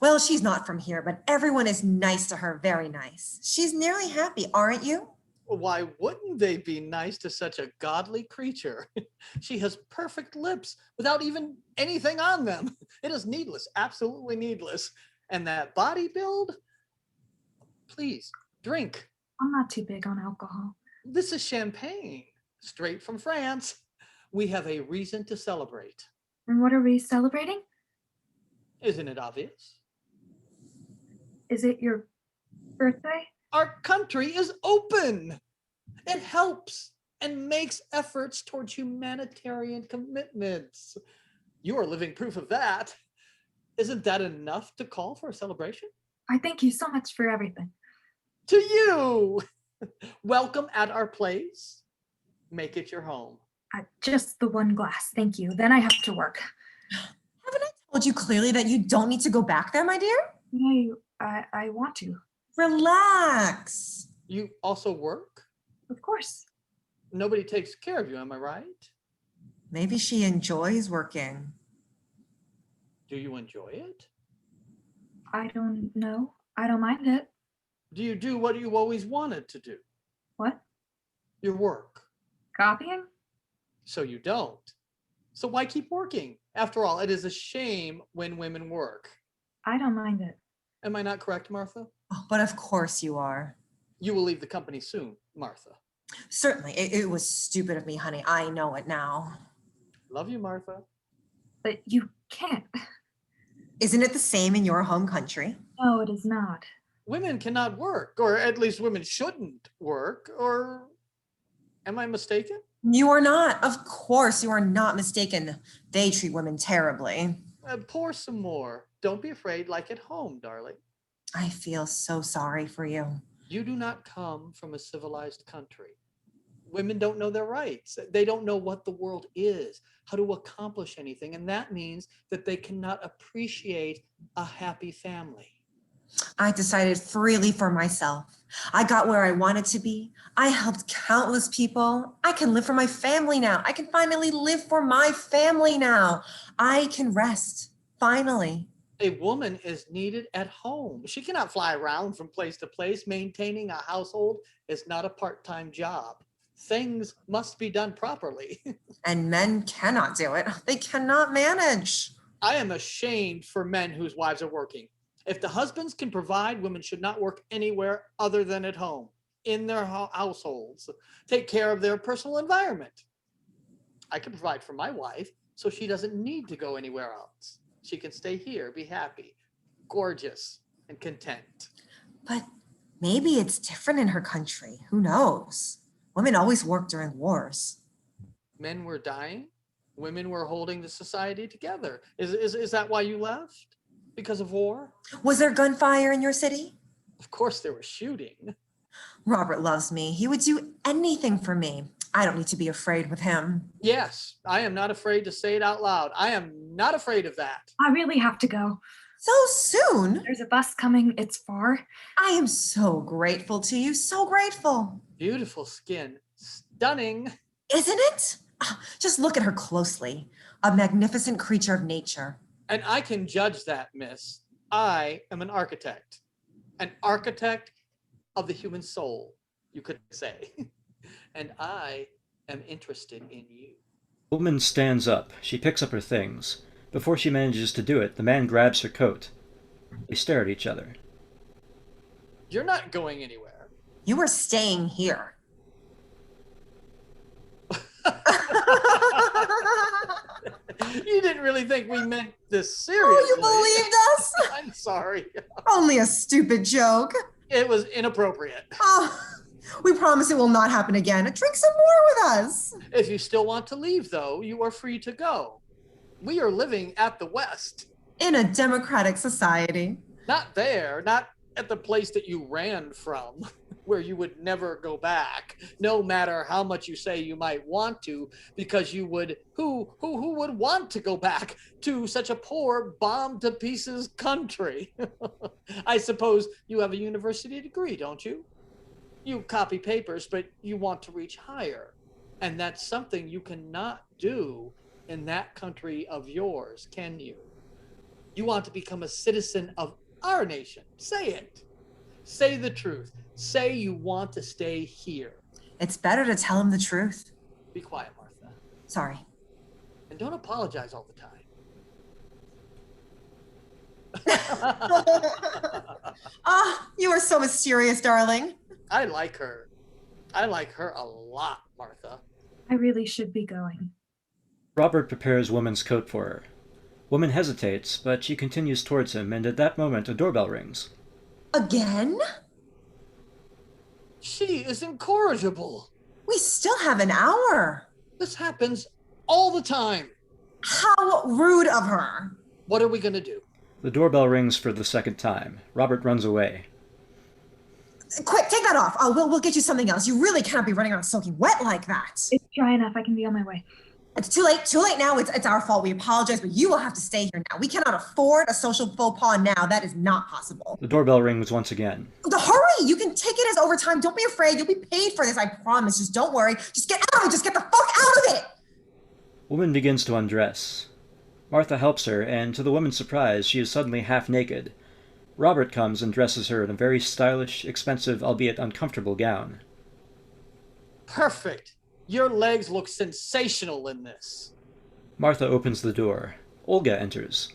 well, she's not from here, but everyone is nice to her, very nice. She's nearly happy, aren't you? Why wouldn't they be nice to such a godly creature? She has perfect lips without even anything on them. It is needless, absolutely needless. And that body build? Please, drink. I'm not too big on alcohol. This is champagne, straight from France. We have a reason to celebrate. And what are we celebrating? Isn't it obvious? Is it your birthday? Our country is open. It helps and makes efforts towards humanitarian commitments. You are living proof of that. Isn't that enough to call for a celebration? I thank you so much for everything. To you. Welcome at our place. Make it your home. Just the one glass, thank you. Then I have to work. Haven't I told you clearly that you don't need to go back there, my dear? No, I want to. Relax. You also work? Of course. Nobody takes care of you, am I right? Maybe she enjoys working. Do you enjoy it? I don't know. I don't mind it. Do you do what you always wanted to do? What? Your work. Copying? So you don't. So why keep working? After all, it is a shame when women work. I don't mind it. Am I not correct, Martha? Oh, but of course you are. You will leave the company soon, Martha. Certainly. It was stupid of me, honey. I know it now. Love you, Martha. But you can't. Isn't it the same in your home country? No, it is not. Women cannot work, or at least women shouldn't work, or am I mistaken? You are not. Of course, you are not mistaken. They treat women terribly. Pour some more. Don't be afraid, like at home, darling. I feel so sorry for you. You do not come from a civilized country. Women don't know their rights. They don't know what the world is, how to accomplish anything, and that means that they cannot appreciate a happy family. I decided freely for myself. I got where I wanted to be. I helped countless people. I can live for my family now. I can finally live for my family now. I can rest, finally. A woman is needed at home. She cannot fly around from place to place. Maintaining a household is not a part-time job. Things must be done properly. And men cannot do it. They cannot manage. I am ashamed for men whose wives are working. If the husbands can provide, women should not work anywhere other than at home, in their households, take care of their personal environment. I can provide for my wife, so she doesn't need to go anywhere else. She can stay here, be happy, gorgeous, and content. But maybe it's different in her country. Who knows? Women always work during wars. Men were dying. Women were holding the society together. Is that why you left? Because of war? Was there gunfire in your city? Of course there was shooting. Robert loves me. He would do anything for me. I don't need to be afraid with him. Yes, I am not afraid to say it out loud. I am not afraid of that. I really have to go. So soon? There's a bus coming. It's far. I am so grateful to you. So grateful. Beautiful skin. Stunning. Isn't it? Ah, just look at her closely. A magnificent creature of nature. And I can judge that, miss. I am an architect. An architect of the human soul, you could say. And I am interested in you. The woman stands up. She picks up her things. Before she manages to do it, the man grabs her coat. They stare at each other. You're not going anywhere. You are staying here. You didn't really think we meant this seriously. Oh, you believed us? I'm sorry. Only a stupid joke. It was inappropriate. Oh, we promise it will not happen again. Drink some more with us. If you still want to leave, though, you are free to go. We are living at the West. In a democratic society. Not there, not at the place that you ran from, where you would never go back, no matter how much you say you might want to, because you would, who would want to go back to such a poor, bombed to pieces country? I suppose you have a university degree, don't you? You copy papers, but you want to reach higher. And that's something you cannot do in that country of yours, can you? You want to become a citizen of our nation. Say it. Say the truth. Say you want to stay here. It's better to tell him the truth. Be quiet, Martha. Sorry. And don't apologize all the time. Ah, you are so mysterious, darling. I like her. I like her a lot, Martha. I really should be going. Robert prepares woman's coat for her. Woman hesitates, but she continues towards him, and at that moment a doorbell rings. Again? She is incorrigible. We still have an hour. This happens all the time. How rude of her. What are we going to do? The doorbell rings for the second time. Robert runs away. Quick, take that off. We'll get you something else. You really can't be running around soaking wet like that. It's dry enough. I can be on my way. It's too late now. It's our fault. We apologize, but you will have to stay here now. We cannot afford a social faux pas now. That is not possible. The doorbell rings once again. Hurry! You can take it as overtime. Don't be afraid. You'll be paid for this. I promise. Just don't worry. Just get out of it. Just get the fuck out of it. Woman begins to undress. Martha helps her, and to the woman's surprise, she is suddenly half naked. Robert comes and dresses her in a very stylish, expensive, albeit uncomfortable gown. Perfect. Your legs look sensational in this. Martha opens the door. Olga enters.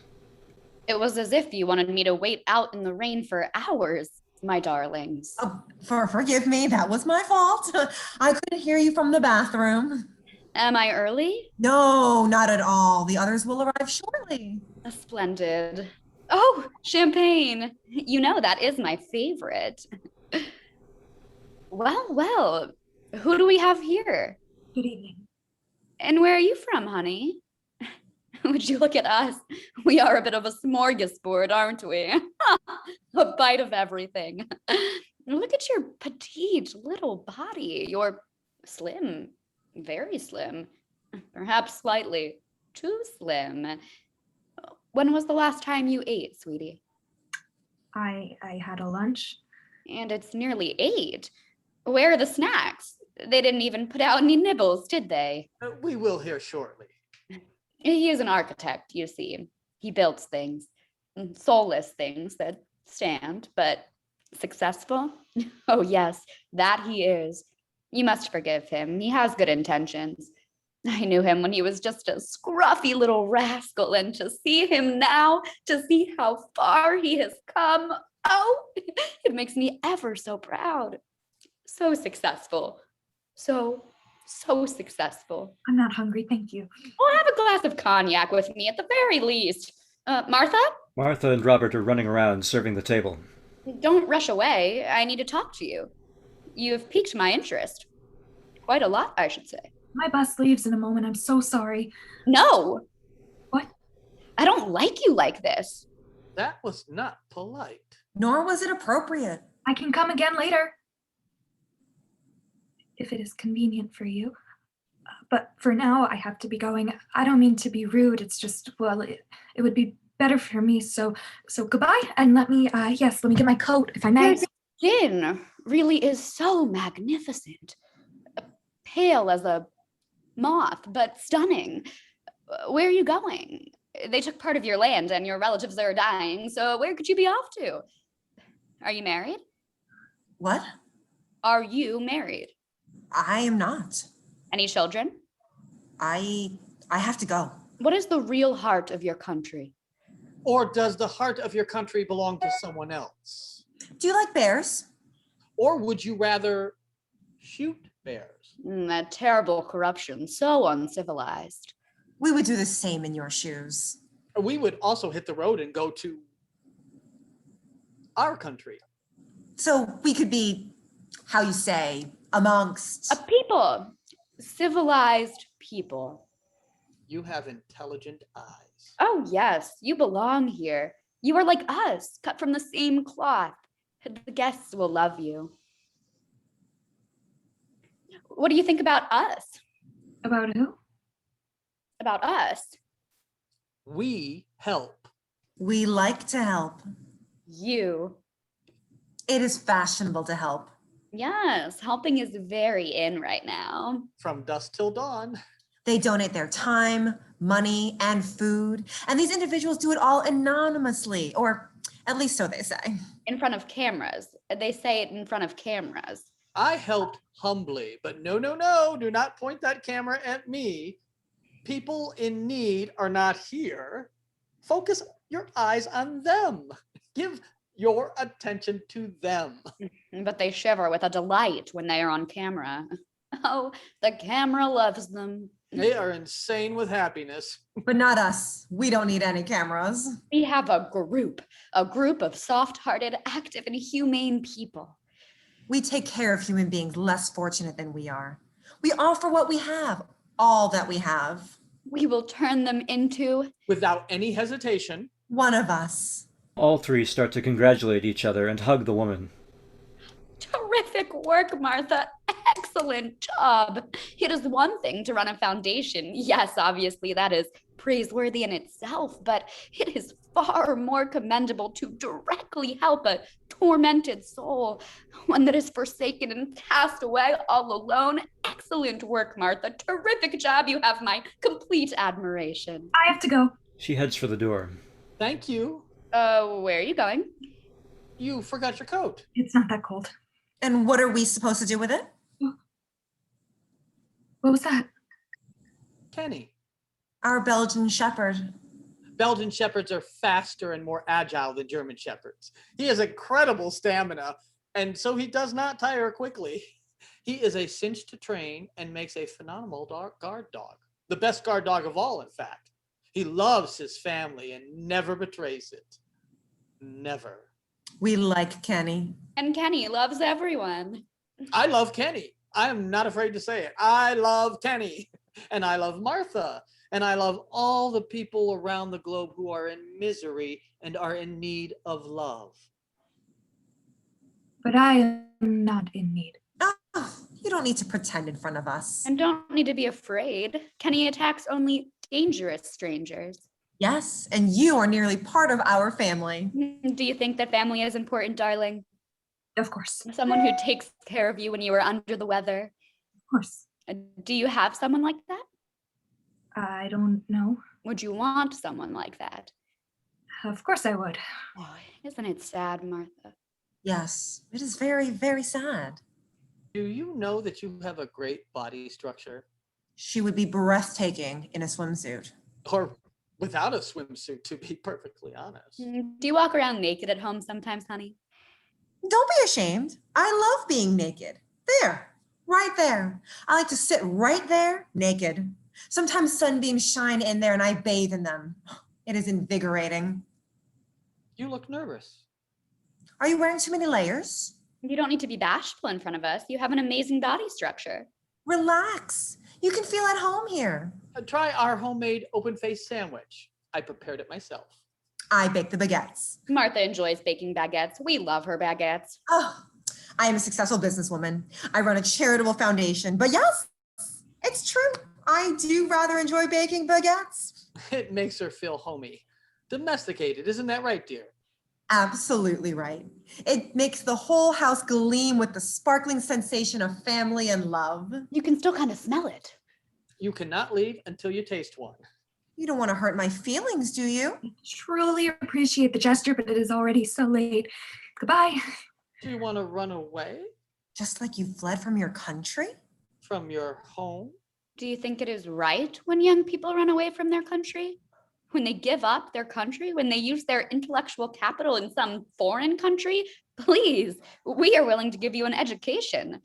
It was as if you wanted me to wait out in the rain for hours, my darlings. Forgive me. That was my fault. I couldn't hear you from the bathroom. Am I early? No, not at all. The others will arrive shortly. Splendid. Oh, champagne. You know, that is my favorite. Well, who do we have here? Good evening. And where are you from, honey? Would you look at us? We are a bit of a smorgasbord, aren't we? A bite of everything. Look at your petite little body. You're slim, very slim, perhaps slightly too slim. When was the last time you ate, sweetie? I had a lunch. And it's nearly 8. Where are the snacks? They didn't even put out any nibbles, did they? We will hear shortly. He is an architect, you see. He builds things, soulless things that stand, but successful? Oh yes, that he is. You must forgive him. He has good intentions. I knew him when he was just a scruffy little rascal, and to see him now, to see how far he has come, oh, it makes me ever so proud. So successful. So successful. I'm not hungry, thank you. Oh, have a glass of cognac with me at the very least. Martha? Martha and Robert are running around, serving the table. Don't rush away. I need to talk to you. You've piqued my interest. Quite a lot, I should say. My bus leaves in a moment. I'm so sorry. No. What? I don't like you like this. That was not polite. Nor was it appropriate. I can come again later. If it is convenient for you. But for now, I have to be going. I don't mean to be rude. It's just, well, it would be better for me. So goodbye. And let me get my coat, if I may. Your skin really is so magnificent. Pale as a moth, but stunning. Where are you going? They took part of your land and your relatives are dying, so where could you be off to? Are you married? What? Are you married? I am not. Any children? I have to go. What is the real heart of your country? Or does the heart of your country belong to someone else? Do you like bears? Or would you rather shoot bears? That terrible corruption, so uncivilized. We would do the same in your shoes. We would also hit the road and go to our country. So we could be, how you say, amongst... A people. Civilized people. You have intelligent eyes. Oh, yes, you belong here. You are like us, cut from the same cloth. The guests will love you. What do you think about us? About who? About us. We help. We like to help. You. It is fashionable to help. Yes, helping is very in right now. From dusk till dawn. They donate their time, money, and food. And these individuals do it all anonymously, or at least so they say. In front of cameras. They say it in front of cameras. I helped humbly, but no, do not point that camera at me. People in need are not here. Focus your eyes on them. Give your attention to them. But they shiver with a delight when they are on camera. Oh, the camera loves them. They are insane with happiness. But not us. We don't need any cameras. We have a group of soft-hearted, active, and humane people. We take care of human beings less fortunate than we are. We offer what we have, all that we have. We will turn them into... Without any hesitation. One of us. All three start to congratulate each other and hug the woman. Terrific work, Martha. Excellent job. It is one thing to run a foundation. Yes, obviously that is praiseworthy in itself, but it is far more commendable to directly help a tormented soul, one that is forsaken and cast away all alone. Excellent work, Martha. Terrific job. You have my complete admiration. I have to go. She heads for the door. Thank you. Where are you going? You forgot your coat. It's not that cold. And what are we supposed to do with it? What was that? Kenny. Our Belgian Shepherd. Belgian Shepherds are faster and more agile than German Shepherds. He has incredible stamina, and so he does not tire quickly. He is a cinch to train and makes a phenomenal guard dog. The best guard dog of all, in fact. He loves his family and never betrays it. Never. We like Kenny. And Kenny loves everyone. I love Kenny. I am not afraid to say it. I love Kenny. And I love Martha. And I love all the people around the globe who are in misery and are in need of love. But I am not in need. Oh, you don't need to pretend in front of us. And don't need to be afraid. Kenny attacks only dangerous strangers. Yes, and you are nearly part of our family. Do you think that family is important, darling? Of course. Someone who takes care of you when you are under the weather? Of course. Do you have someone like that? I don't know. Would you want someone like that? Of course I would. Oh, isn't it sad, Martha? Yes, it is very, very sad. Do you know that you have a great body structure? She would be breathtaking in a swimsuit. Or without a swimsuit, to be perfectly honest. Do you walk around naked at home sometimes, honey? Don't be ashamed. I love being naked. There, right there. I like to sit right there, naked. Sometimes sunbeams shine in there and I bathe in them. It is invigorating. You look nervous. Are you wearing too many layers? You don't need to be bashful in front of us. You have an amazing body structure. Relax. You can feel at home here. Try our homemade open-faced sandwich. I prepared it myself. I bake the baguettes. Martha enjoys baking baguettes. We love her baguettes. Oh, I am a successful businesswoman. I run a charitable foundation. But yes, it's true. I do rather enjoy baking baguettes. It makes her feel homey. Domesticated, isn't that right, dear? Absolutely right. It makes the whole house gleam with the sparkling sensation of family and love. You can still kind of smell it. You cannot leave until you taste one. You don't want to hurt my feelings, do you? I truly appreciate the gesture, but it is already so late. Goodbye. Do you want to run away Just like you fled from your country? from your home? Do you think it is right when young people run away from their country? When they give up their country? When they use their intellectual capital in some foreign country? Please, we are willing to give you an education.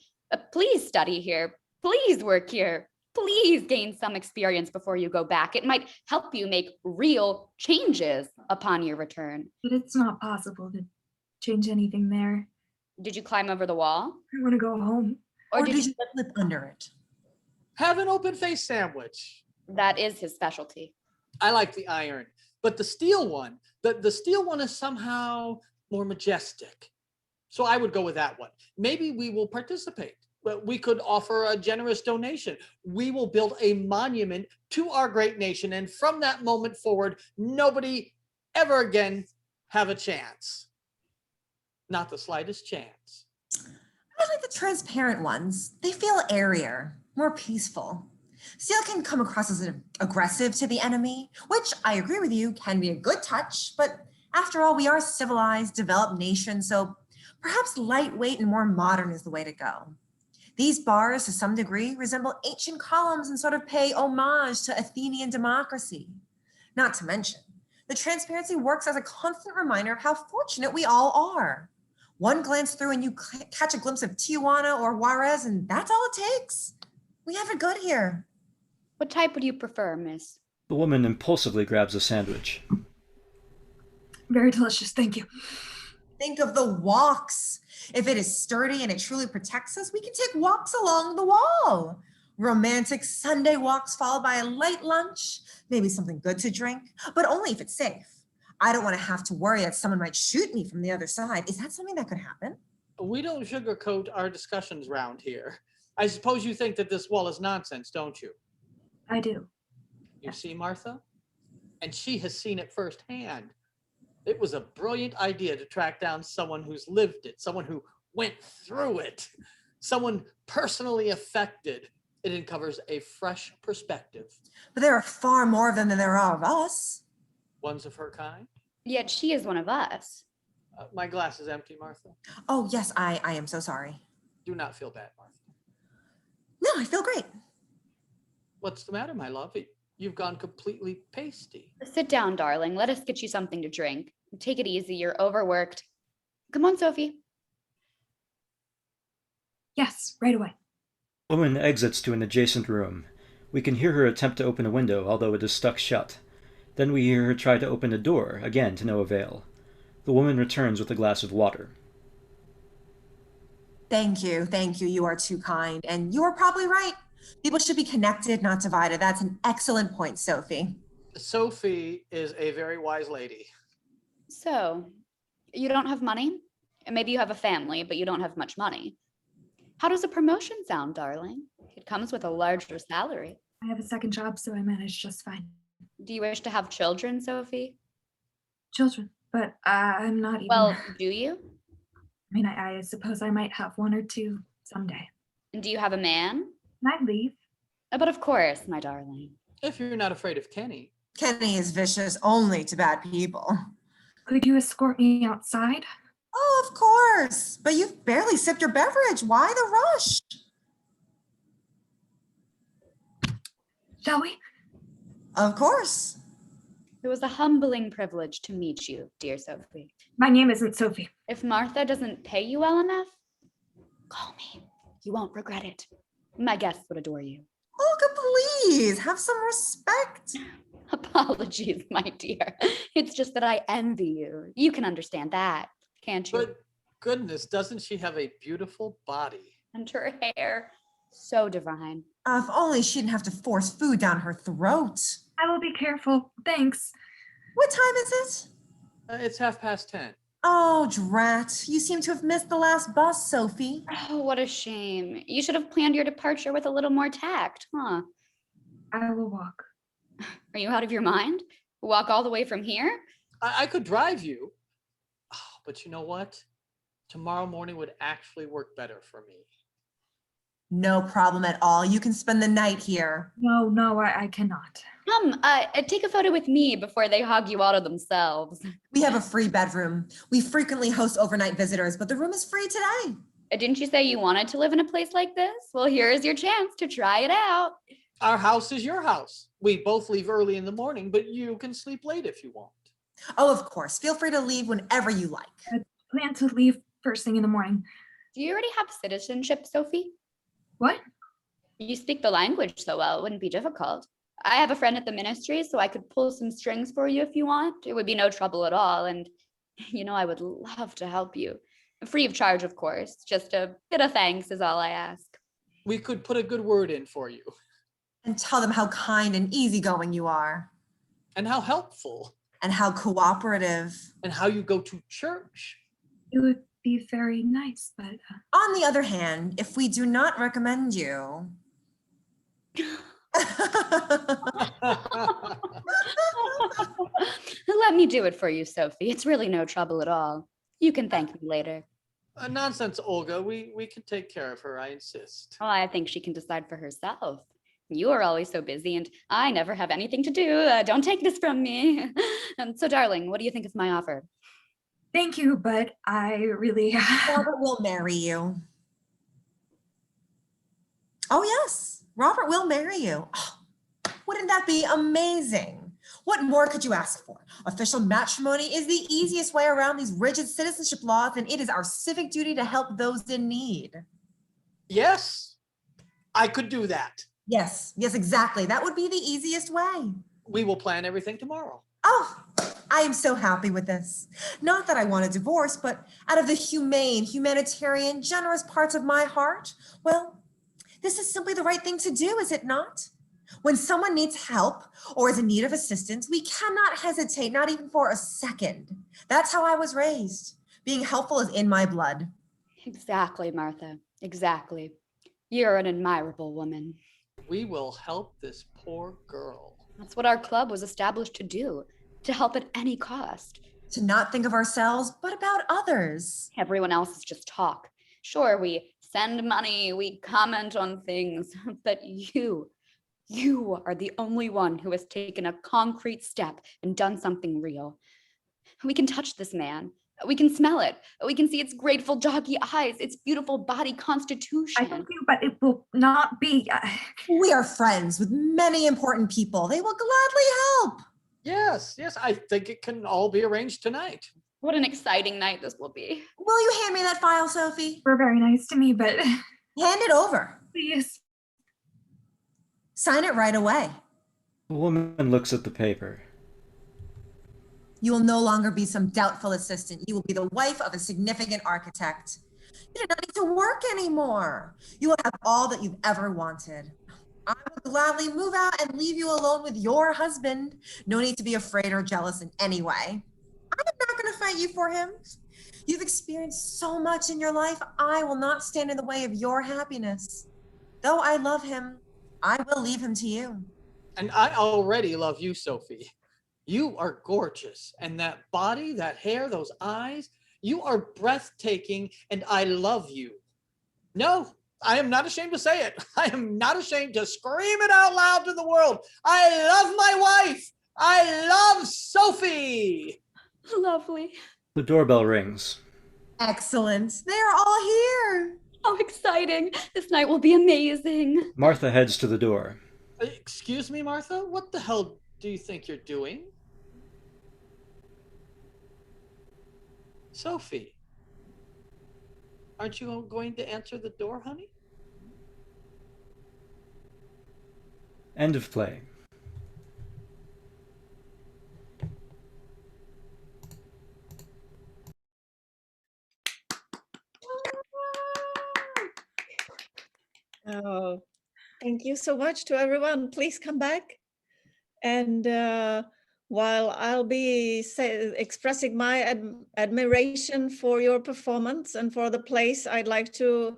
Please study here. Please work here. Please gain some experience before you go back. It might help you make real changes upon your return. But it's not possible to change anything there. Did you climb over the wall? I want to go home. Or did did you? you slip under it? Have an open-faced sandwich. That is his specialty. I like the iron, but the steel one, the steel one is somehow more majestic. So I would go with that one. Maybe we will participate. We could offer a generous donation. We will build a monument to our great nation. And from that moment forward, nobody ever again have a chance. Not the slightest chance. I like the transparent ones. They feel airier, more peaceful. Steel can come across as aggressive to the enemy, which I agree with you can be a good touch, but after all, we are a civilized, developed nation, so perhaps lightweight and more modern is the way to go. These bars, to some degree, resemble ancient columns and sort of pay homage to Athenian democracy. Not to mention, the transparency works as a constant reminder of how fortunate we all are. One glance through and you catch a glimpse of Tijuana or Juarez, and that's all it takes. We have it good here. What type would you prefer, miss? The woman impulsively grabs a sandwich. Very delicious, thank you. Think of the walks. If it is sturdy and it truly protects us, we can take walks along the wall. Romantic Sunday walks followed by a light lunch, maybe something good to drink, but only if it's safe. I don't want to have to worry that someone might shoot me from the other side. Is that something that could happen? We don't sugarcoat our discussions round here. I suppose you think that this wall is nonsense, don't you? I do. You see, Martha? And she has seen it firsthand. It was a brilliant idea to track down someone who's lived it, someone who went through it, someone personally affected. It uncovers a fresh perspective. But there are far more of them than there are of us. Ones of her kind. Yet she is one of us. My glass is empty, Martha. Oh, yes, I am so sorry. Do not feel bad, Martha. No, I feel great. What's the matter, my love? You've gone completely pasty. Sit down, darling. Let us get you something to drink. Take it easy. You're overworked. Come on, Sophie. Yes, right away. Woman exits to an adjacent room. We can hear her attempt to open a window, although it is stuck shut. Then we hear her try to open a door, again to no avail. The woman returns with a glass of water. Thank you. You are too kind. And you are probably right. People should be connected, not divided. That's an excellent point, Sophie. Sophie is a very wise lady. So, you don't have money? Maybe you have a family, but you don't have much money. How does a promotion sound, darling? It comes with a larger salary. I have a second job, so I manage just fine. Do you wish to have children, Sophie? Children, but I'm not even... Well, do you? I mean, I suppose I might have one or two someday. And do you have a man? Can I leave? But of course, my darling. If you're not afraid of Kenny. Kenny is vicious only to bad people. Could you escort me outside? Oh, of course. But you've barely sipped your beverage. Why the rush? Shall we? Of course. It was a humbling privilege to meet you, dear Sophie. My name isn't Sophie. If Martha doesn't pay you well enough, call me. You won't regret it. My guests would adore you. Olga, please, have some respect. Apologies, my dear. It's just that I envy you. You can understand that, can't you? But goodness, doesn't she have a beautiful body? And her hair, so divine. If only she didn't have to force food down her throat. I will be careful. Thanks. What time is it? It's 10:30. Oh, drat. You seem to have missed the last bus, Sophie. Oh, what a shame. You should have planned your departure with a little more tact, huh? I will walk. Are you out of your mind? Walk all the way from here? I could drive you. Oh, but you know what? Tomorrow morning would actually work better for me. No problem at all. You can spend the night here. No, I cannot. Come, take a photo with me before they hog you out of themselves. We have a free bedroom. We frequently host overnight visitors, but the room is free today. Didn't you say you wanted to live in a place like this? Well, here's your chance to try it out. Our house is your house. We both leave early in the morning, but you can sleep late if you want. Oh, of course. Feel free to leave whenever you like. I plan to leave first thing in the morning. Do you already have citizenship, Sophie? What? You speak the language so well, it wouldn't be difficult. I have a friend at the ministry, so I could pull some strings for you if you want. It would be no trouble at all, and I would love to help you. Free of charge, of course. Just a bit of thanks is all I ask. We could put a good word in for you. And tell them how kind and easygoing you are. And how helpful. And how cooperative. And how you go to church. It would be very nice, but... On the other hand, if we do not recommend you... Let me do it for you, Sophie. It's really no trouble at all. You can thank me later. Nonsense, Olga. We can take care of her, I insist. Well, I think she can decide for herself. You are always so busy, and I never have anything to do. Don't take this from me. So, darling, what do you think of my offer? Thank you, but I really... Robert will marry you. Oh, yes. Robert will marry you. Oh, wouldn't that be amazing? What more could you ask for? Official matrimony is the easiest way around these rigid citizenship laws, and it is our civic duty to help those in need. Yes, I could do that. Yes, exactly. That would be the easiest way. We will plan everything tomorrow. Oh, I am so happy with this. Not that I want a divorce, but out of the humane, humanitarian, generous parts of my heart, well, this is simply the right thing to do, is it not? When someone needs help or is in need of assistance, we cannot hesitate, not even for a second. That's how I was raised. Being helpful is in my blood. Exactly, Martha. Exactly. You're an admirable woman. We will help this poor girl. That's what our club was established to do, to help at any cost. To not think of ourselves, but about others. Everyone else is just talk. Sure, we send money, we comment on things, but you are the only one who has taken a concrete step and done something real. We can touch this man. We can smell it. We can see its grateful doggy eyes, its beautiful body constitution. I thank you, but it will not be... We are friends with many important people. They will gladly help. Yes, I think it can all be arranged tonight. What an exciting night this will be. Will you hand me that file, Sophie? You're very nice to me, but... Hand it over. Please. Sign it right away. The woman looks at the paper. You will no longer be some doubtful assistant. You will be the wife of a significant architect. You do not need to work anymore. You will have all that you've ever wanted. I will gladly move out and leave you alone with your husband. No need to be afraid or jealous in any way. I am not going to fight you for him. You've experienced so much in your life. I will not stand in the way of your happiness. Though I love him, I will leave him to you. And I already love you, Sophie. You are gorgeous. And that body, that hair, those eyes, you are breathtaking, and I love you. No, I am not ashamed to say it. I am not ashamed to scream it out loud to the world. I love my wife. I love Sophie. Lovely. The doorbell rings. Excellent. They are all here. How exciting. This night will be amazing. Martha heads to the door. Excuse me, Martha? What the hell do you think you're doing? Sophie, aren't you going to answer the door, honey? End of play. Oh, Thank you so much to everyone. Please come back. And while I'll be expressing my admiration for your performance and for the place, I'd like to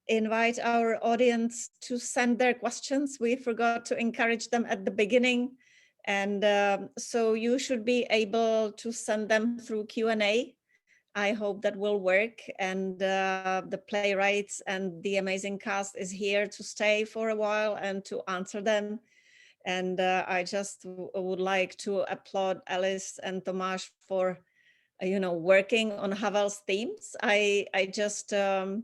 invite our audience to send their questions. We forgot to encourage them at the beginning. And so you should be able to send them through Q&A. I hope that will work. And the playwrights and the amazing cast is here to stay for a while and to answer them. And I just would like to applaud Alice and Tomáš for, working on Havel's themes. I just, and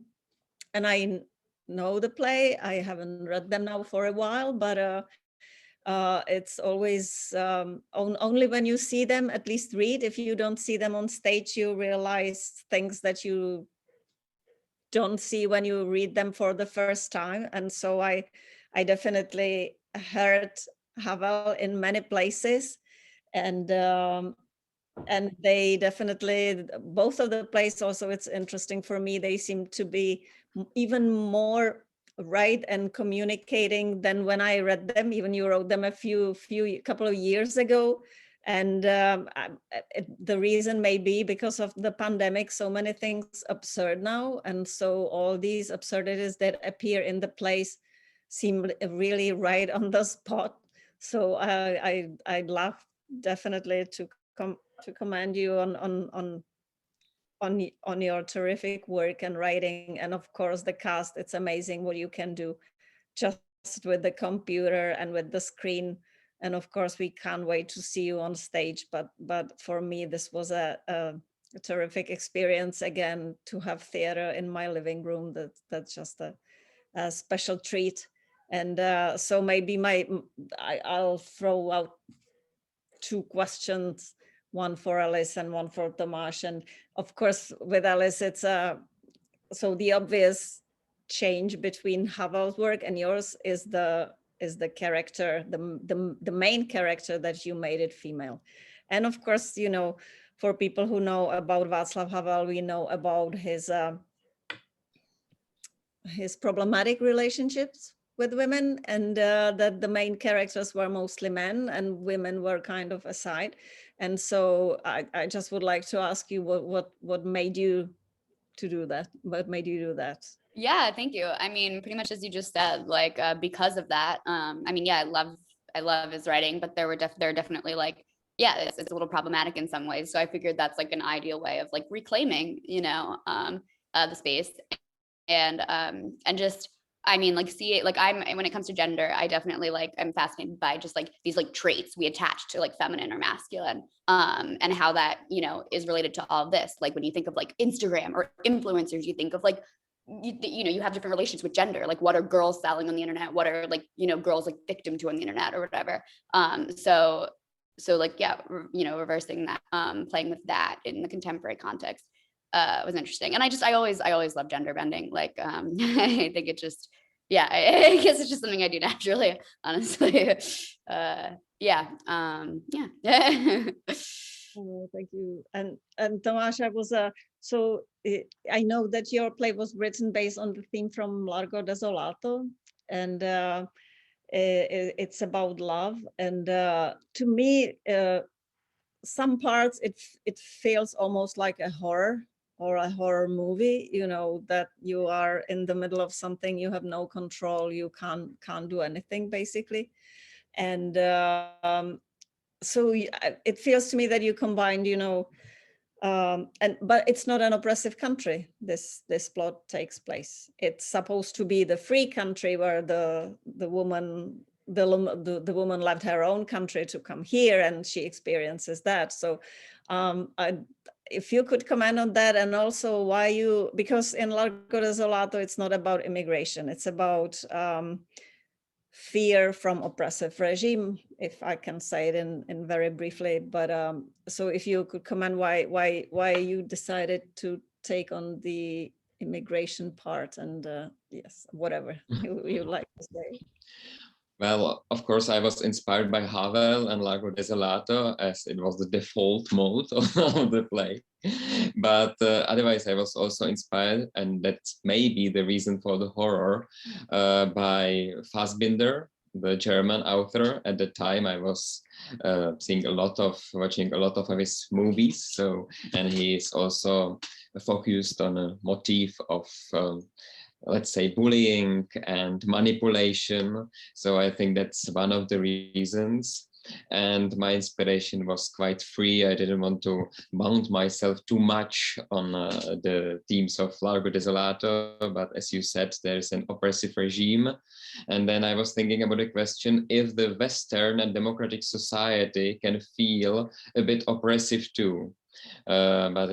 I know the play. I haven't read them now for a while, but it's always only when you see them, at least read. If you don't see them on stage, you realize things that you don't see when you read them for the first time. And so I definitely heard Havel in many places, and they definitely, both of the plays also, it's interesting for me, they seem to be even more right and communicating than when I read them. Even you wrote them a couple of years ago. And the reason may be because of the pandemic, so many things absurd now. And so all these absurdities that appear in the plays seem really right on the spot. So I'd love definitely to commend you on your terrific work and writing. And of course the cast, it's amazing what you can do just with the computer and with the screen. And of course we can't wait to see you on stage. But for me, this was a terrific experience again, to have theater in my living room. That's just a special treat. And so maybe I'll throw out two questions, one for Alice and one for Tomáš. And of course with Alice, it's so the obvious change between Havel's work and yours is the character, the main character, that you made it female. And of course, for people who know about Václav Havel, we know about his problematic relationships with women, and that the main characters were mostly men and women were kind of aside. And so I just would like to ask you what made you to do that? What made you do that? Yeah, thank you. I mean, pretty much as you just said, like because of that, I mean, yeah, I love his writing, but there are definitely like, yeah, it's a little problematic in some ways. So I figured that's like an ideal way of like reclaiming, the space, and just, I mean, like, see it, like, when it comes to gender, I definitely like, I'm fascinated by just like these like traits we attach to like feminine or masculine, and how that, is related to all of this. Like when you think of like Instagram or influencers, you think of like, you have different relations with gender. Like what are girls selling on the internet? What are like, girls like victim to on the internet or whatever. So like, yeah, reversing that, playing with that in the contemporary context was interesting. And I always love gender bending. Like, I think it just, yeah, I guess it's just something I do naturally, honestly. Yeah. Oh, thank you. And Tomáš, I know that your play was written based on the theme from Largo Desolato, and it's about love. And to me, some parts it feels almost like a horror or a horror movie, that you are in the middle of something, you have no control, you can't do anything basically. And so it feels to me that you combined, but it's not an oppressive country. This plot takes place. It's supposed to be the free country where the woman left her own country to come here, and she experiences that. So if you could comment on that, and also because in Largo Desolato, it's not about immigration, it's about fear from oppressive regime, if I can say it in very briefly. But so if you could comment why you decided to take on the immigration part, and yes, whatever you like to say. Well, of course, I was inspired by Havel and Largo Desolato, as it was the default mode of the play. But otherwise, I was also inspired, and that's maybe the reason for the horror, by Fassbinder, the German author. At the time, I was watching a lot of his movies. So, and he is also focused on a motif of let's say bullying and manipulation. So I think that's one of the reasons. And my inspiration was quite free. I didn't want to bound myself too much on the themes of Largo Desolato, but as you said, there's an oppressive regime. And then I was thinking about the question if the Western and democratic society can feel a bit oppressive too. But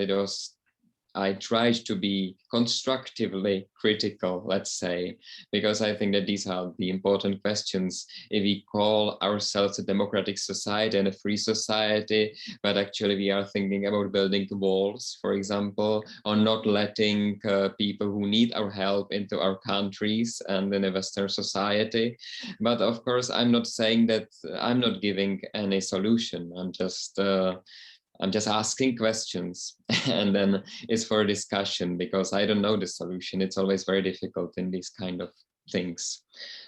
I tried to be constructively critical, let's say, because I think that these are the important questions. If we call ourselves a democratic society and a free society, but actually we are thinking about building walls, for example, or not letting people who need our help into our countries and in a Western society. But of course, I'm not saying that I'm not giving any solution. I'm just asking questions, and then it's for discussion, because I don't know the solution. It's always very difficult in these kind of things.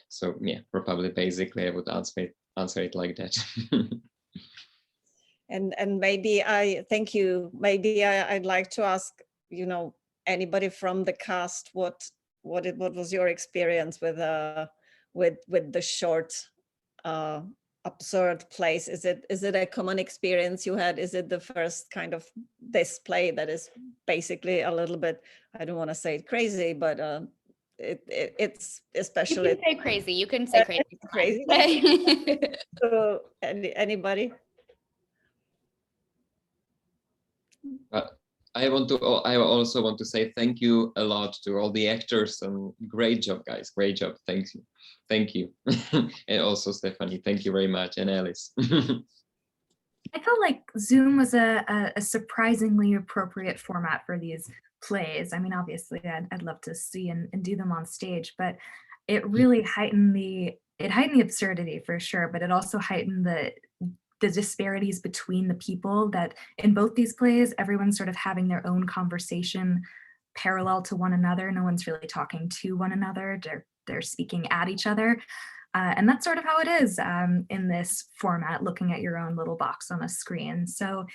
So yeah, probably basically I would answer it like that. And maybe thank you. Maybe I'd like to ask, anybody from the cast, what was your experience with the short absurd plays? Is it a common experience you had? Is it the first kind of this play that is basically a little bit, I don't want to say it crazy, but it's especially. You can say crazy. You can say crazy. Crazy. So anybody? I also want to say thank you a lot to all the actors, and great job, guys. Great job. Thank you. And also Stephanie, thank you very much, and Alice. I felt like Zoom was a surprisingly appropriate format for these plays. I mean, obviously I'd love to see and do them on stage, but it really heightened the absurdity for sure, but it also heightened the disparities between the people, that in both these plays, everyone's sort of having their own conversation parallel to one another. No one's really talking to one another. They're speaking at each other. And that's sort of how it is in this format, looking at your own little box on a screen. So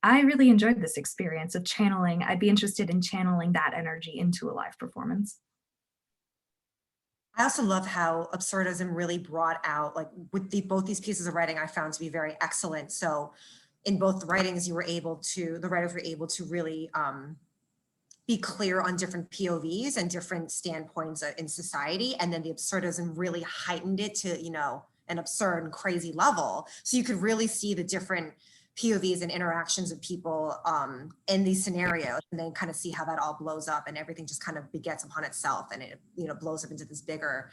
I really enjoyed this experience of channeling. I'd be interested in channeling that energy into a live performance. I also love how absurdism really brought out, like with both these pieces of writing, I found to be very excellent. So in both the writings, the writers were able to really be clear on different POVs and different standpoints in society. And then the absurdism really heightened it to, an absurd and crazy level. So you could really see the different POVs and interactions of people in these scenarios, and then kind of see how that all blows up and everything just kind of begets upon itself, and it blows up into these bigger,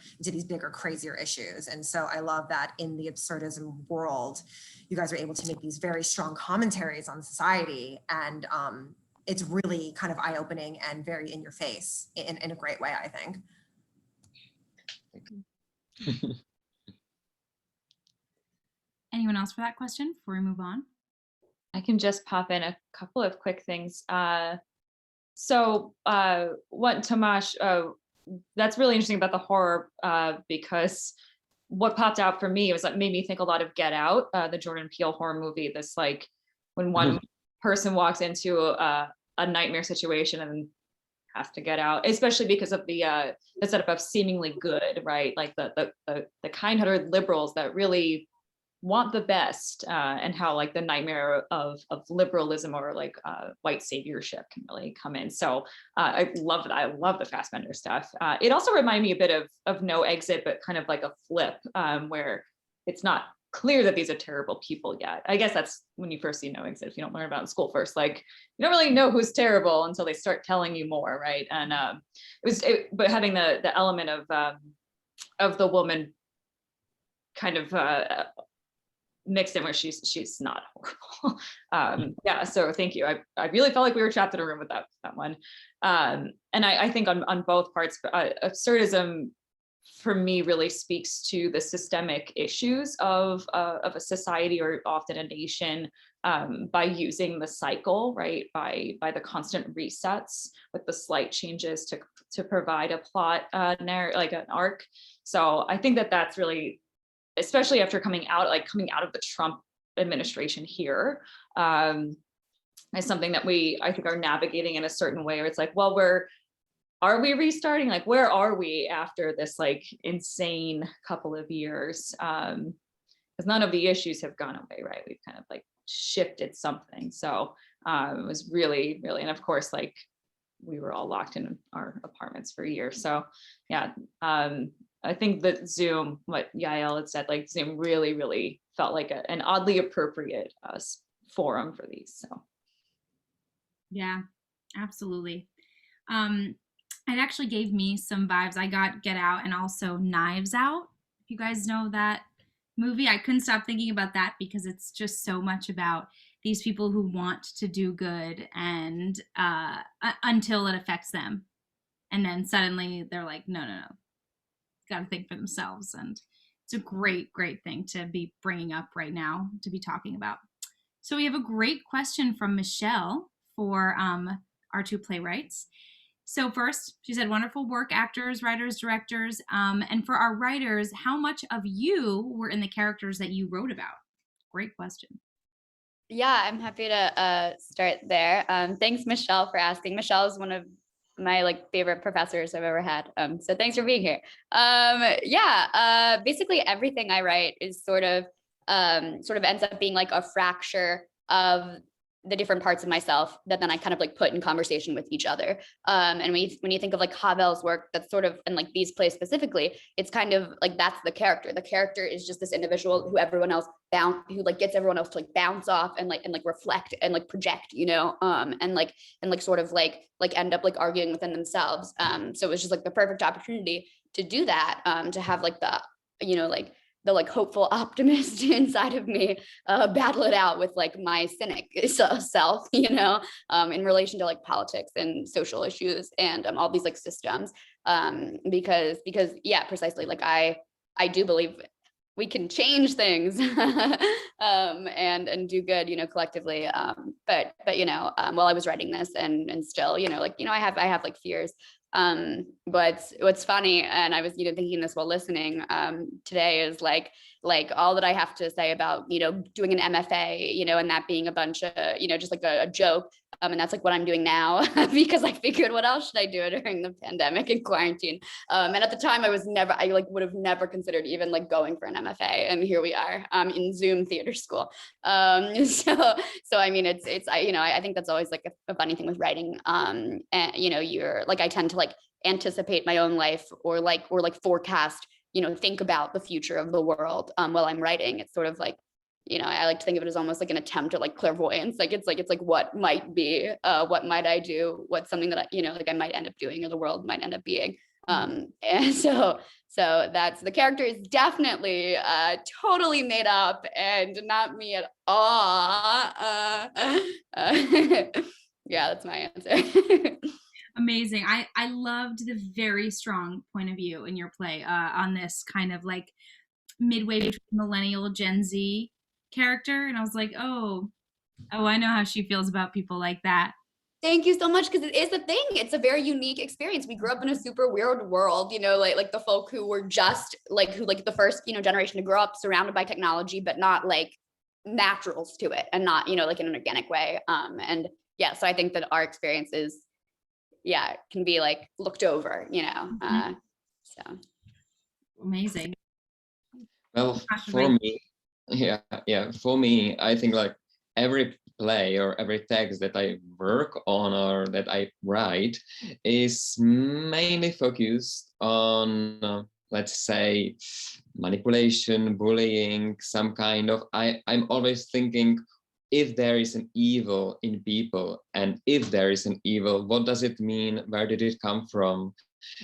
crazier issues. And so I love that in the absurdism world, you guys are able to make these very strong commentaries on society, and it's really kind of eye-opening and very in your face in a great way, I think. Anyone else for that question before we move on? I can just pop in a couple of quick things. What Tomasz, that's really interesting about the horror, because what popped out for me was that made me think a lot of Get Out, the Jordan Peele horror movie. This like when one person walks into a nightmare situation and has to get out, especially because of the setup of seemingly good, right? Like the kind-hearted liberals that really want the best, and how like the nightmare of liberalism or like white saviorship can really come in. So I love that. I love the Fassbender stuff. It also reminded me a bit of No Exit, but kind of like a flip, where it's not clear that these are terrible people yet. I guess that's when you first see No Exit. If you don't learn about it in school first, like you don't really know who's terrible until they start telling you more, right? And but having the element of the woman kind of mixed in where she's not horrible. Yeah, so thank you. I really felt like we were trapped in a room with that one. And I think on both parts, absurdism for me really speaks to the systemic issues of a society, or often a nation, by using the cycle, right? By the constant resets with the slight changes to provide a plot, like an arc. So I think that that's really, especially after coming out of the Trump administration here, is something that I think are navigating in a certain way, where it's like, well, are we restarting? Like, where are we after this like insane couple of years? Because none of the issues have gone away, right? We've kind of like shifted something. So it was really, really, and of course, like we were all locked in our apartments for a year. So yeah, I think that Zoom, what Yael had said, like Zoom really, really felt like an oddly appropriate forum for these. So yeah, absolutely. It actually gave me some vibes. I got Get Out and also Knives Out. If you guys know that movie, I couldn't stop thinking about that because it's just so much about these people who want to do good and until it affects them. And then suddenly they're like, no, got to think for themselves. And it's a great, great thing to be bringing up right now, to be talking about. So we have a great question from Michelle for our two playwrights. So first, she said, wonderful work, actors, writers, directors. And for our writers, how much of you were in the characters that you wrote about? Great question. Yeah, I'm happy to start there. Thanks, Michelle, for asking. Michelle is one of my like favorite professors I've ever had. So thanks for being here. Basically everything I write is sort of ends up being like a fracture of the different parts of myself that then I kind of like put in conversation with each other. And when you think of like Havel's work, that's sort of, and like these plays specifically, it's kind of like, that's the character. The character is just this individual who everyone else who like gets everyone else to like bounce off and like reflect and like project, you know, and sort of like end up like arguing within themselves. So it was just like the perfect opportunity to do that, to have like the, you know, like the like hopeful optimist inside of me battle it out with like my cynic self, you know, in relation to like politics and social issues and all these like systems, because yeah, precisely, like I do believe we can change things and do good, you know, collectively. But you know, while I was writing this and still, you know, like, you know, I have like fears. But what's funny, and I was, you know, thinking this while listening today, is like all that I have to say about, you know, doing an MFA, you know, and that being a bunch of, you know, just like a joke. And that's like what I'm doing now because I figured, what else should I do during the pandemic and quarantine? And at the time I would have never considered even like going for an MFA. And here we are in Zoom theater school. So I mean, it's you know, I think that's always like a funny thing with writing. And you know, you're like, I tend to like anticipate my own life or like forecast, you know, think about the future of the world while I'm writing. It's sort of like, you know, I like to think of it as almost like an attempt at like clairvoyance. Like it's like what might be, what might I do, what's something that I, you know, like I might end up doing or the world might end up being. And so that's, the character is definitely totally made up and not me at all. Yeah, that's my answer. Amazing. I loved the very strong point of view in your play on this kind of like midway between millennial Gen Z character. And I was like, oh, I know how she feels about people like that. Thank you so much, because it is the thing. It's a very unique experience. We grew up in a super weird world, you know, like the folk who were just like the first, you know, generation to grow up surrounded by technology, but not like naturals to it, and not, you know, like in an organic way. And yeah, so I think that our experiences, yeah, can be like looked over, you know. So amazing. Well, for me, I think like every play or every text that I work on or that I write is mainly focused on, let's say, manipulation, bullying, some kind of, I'm always thinking, if there is an evil in people, and if there is an evil, what does it mean? Where did it come from?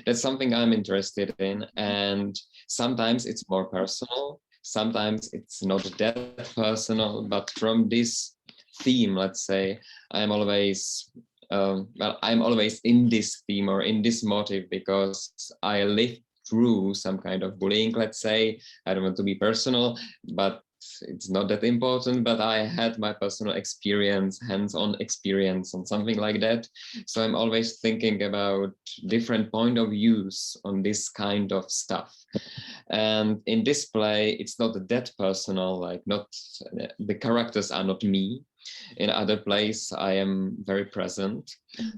That's something I'm interested in. And sometimes it's more personal. Sometimes it's not that personal, but from this theme, let's say, I'm always in this theme or in this motive because I live through some kind of bullying, let's say. I don't want to be personal, but it's not that important, but I had my personal experience, hands-on experience on something like that. So I'm always thinking about different point of views on this kind of stuff. And in this play, it's not that personal, like not, the characters are not me. In other plays, I am very present.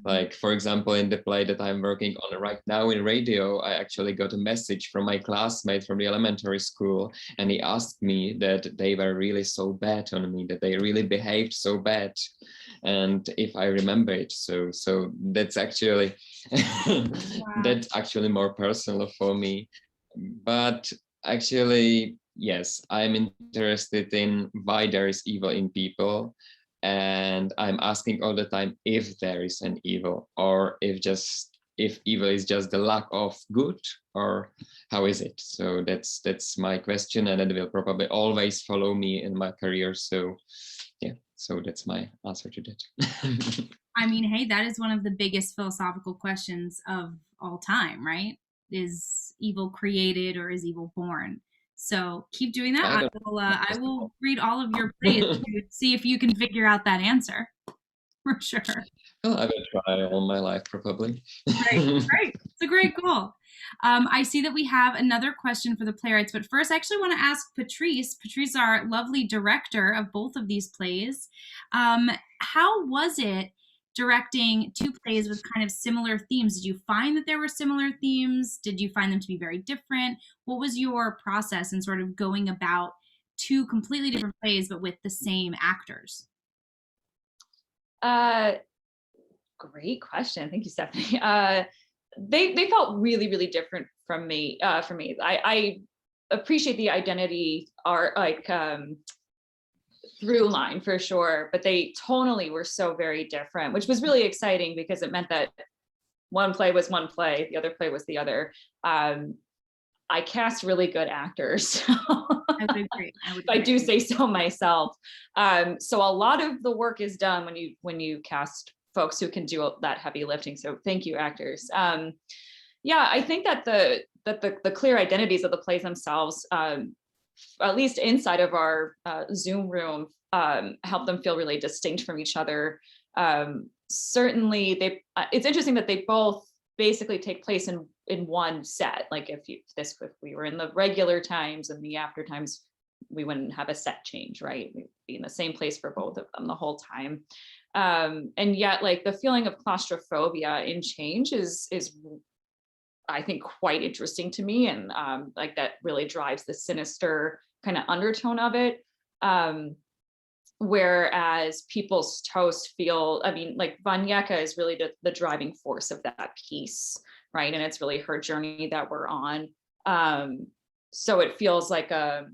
Like, for example, in the play that I'm working on right now in radio, I actually got a message from my classmate from the elementary school, and he asked me that they were really so bad on me, that they really behaved so bad. And if I remember it, so that's actually that's actually more personal for me. But actually, yes, I'm interested in why there is evil in people. And I'm asking all the time if there is an evil, or if evil is just the lack of good, or how is it? So that's my question, and it will probably always follow me in my career. So yeah, so that's my answer to that. I mean, hey, that is one of the biggest philosophical questions of all time, right? Is evil created or is evil born? So keep doing that. I will read all of your plays to see if you can figure out that answer, for sure. Well, I will try all my life, probably. Great. It's a great goal. I see that we have another question for the playwrights, but first I actually want to ask Patrice. Patrice, our lovely director of both of these plays. How was it directing two plays with kind of similar themes? Did you find that there were similar themes? Did you find them to be very different? What was your process in sort of going about two completely different plays, but with the same actors? Great question. Thank you, Stephanie. They felt really, really different from me. For me, I appreciate the identity art, like through line for sure, but they tonally were so very different, which was really exciting because it meant that one play was one play, the other play was the other. I cast really good actors. I would agree. I do say so myself. So a lot of the work is done when you cast folks who can do that heavy lifting. So thank you, actors. Yeah, I think that the clear identities of the plays themselves, at least inside of our Zoom room, help them feel really distinct from each other. Certainly, it's interesting that they both basically take place in one set. Like if we were in the regular times and the after times, we wouldn't have a set change, right? We'd be in the same place for both of them the whole time. And yet, like the feeling of claustrophobia in change is I think quite interesting to me, and like that really drives the sinister kind of undertone of it. Whereas People's Toast feel, I mean, like Vanyeka is really the driving force of that piece, right? And it's really her journey that we're on. So it feels like there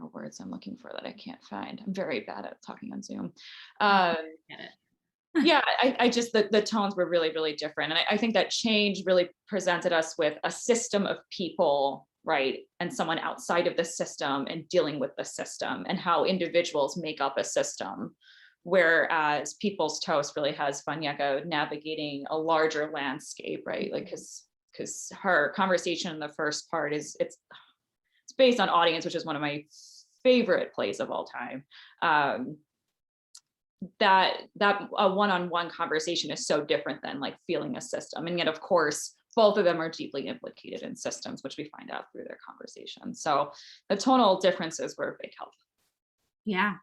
are words I'm looking for that I can't find. I'm very bad at talking on Zoom. Yeah, I just, the tones were really, really different. And I think that change really presented us with a system of people, right? And someone outside of the system and dealing with the system and how individuals make up a system. Whereas People's Toast really has Vanyeka navigating a larger landscape, right? Like, because her conversation in the first part it's based on Audience, which is one of my favorite plays of all time. That a one-on-one conversation is so different than like feeling a system. And yet, of course, both of them are deeply implicated in systems, which we find out through their conversation. So the tonal differences were a big help. Yeah,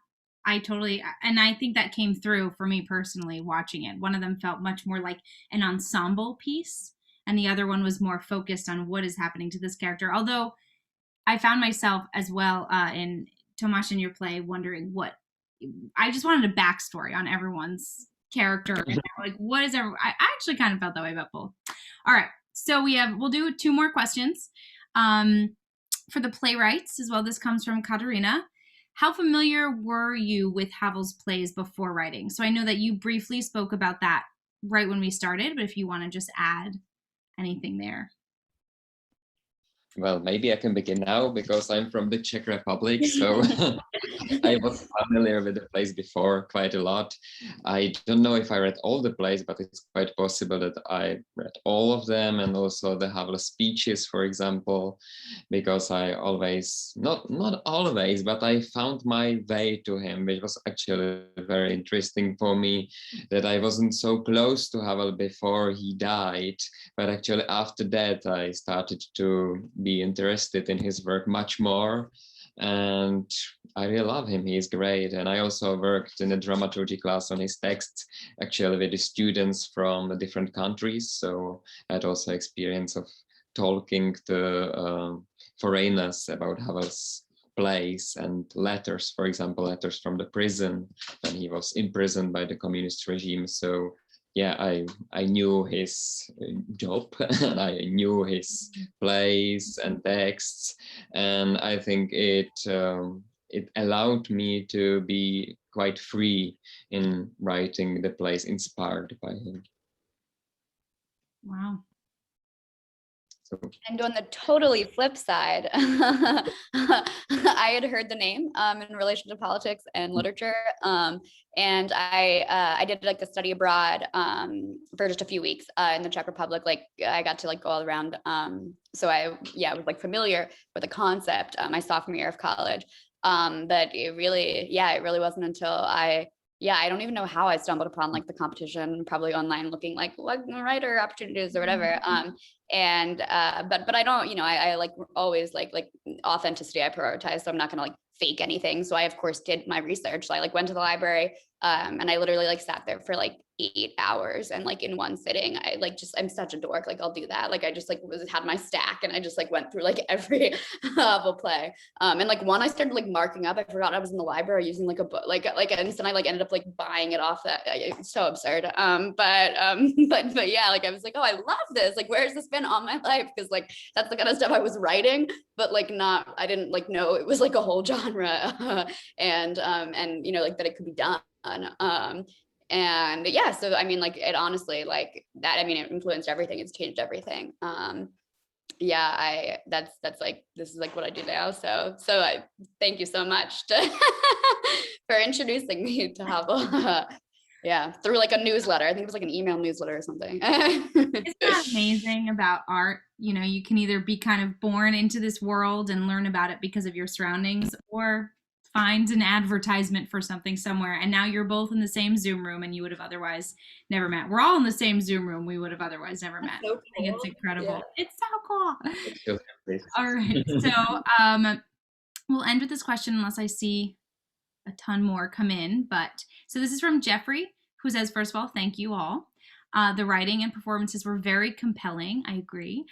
and I think that came through for me personally watching it. One of them felt much more like an ensemble piece, and the other one was more focused on what is happening to this character. Although I found myself as well in Tomasz, in your play, wondering I just wanted a backstory on everyone's character. Like, what is I actually kind of felt that way about both. All right, so we'll do two more questions for the playwrights as well. This comes from Katerina. How familiar were you with Havel's plays before writing? So I know that you briefly spoke about that right when we started, but if you want to just add anything there. Well, maybe I can begin now because I'm from the Czech Republic, so I was familiar with the plays before quite a lot. I don't know if I read all the plays, but it's quite possible that I read all of them, and also the Havel speeches, for example, because I always, not always, but I found my way to him, which was actually very interesting for me, that I wasn't so close to Havel before he died, but actually after that I started to be interested in his work much more, and I really love him. He is great. And I also worked in a dramaturgy class on his texts, actually with the students from different countries, so I had also experience of talking to foreigners about Havel's plays and letters, for example, letters from the prison when he was imprisoned by the communist regime. So yeah, I knew his job and I knew his plays and texts, and I think it allowed me to be quite free in writing the plays inspired by him. Wow. So, and on the totally flip side, I had heard the name in relation to politics and literature, and I did like a study abroad for just a few weeks in the Czech Republic. Like I got to like go all around, so I was like familiar with the concept my sophomore year of college, but it really wasn't until I don't even know how I stumbled upon like the competition, probably online, looking like what writer opportunities or whatever. And but I don't, I like always like authenticity I prioritize, so I'm not gonna like fake anything. So I of course did my research. So I like went to the library and I literally like sat there for like 8 hours, and like in one sitting I like I'm such a dork, like I'll do that. Like I just like had my stack and I just like went through like every Havel play, and like one I started like marking up. I forgot I was in the library using like a book, like and then I like ended up like buying it off that. It's so absurd, but yeah, like I was like, oh, I love this, like where's this been all my life, because like that's the kind of stuff I was writing, but like I didn't like know it was like a whole genre, and like that it could be done. And yeah, so I mean, like it honestly, like that, I mean, it influenced everything. It's changed everything. That's like, this is like what I do now. So I thank you so much for introducing me to Havel. Yeah, through like a newsletter. I think it was like an email newsletter or something. Isn't that amazing about art? You can either be kind of born into this world and learn about it because of your surroundings, or find an advertisement for something somewhere, and now you're both in the same Zoom room and you would have otherwise never met. We're all in the same Zoom room, we would have otherwise never met. So cool. I think it's incredible. Yeah. It's so cool. it's All right, so we'll end with this question unless I see a ton more come in. But so this is from Jeffrey, who says, first of all, thank you all. The writing and performances were very compelling. I agree.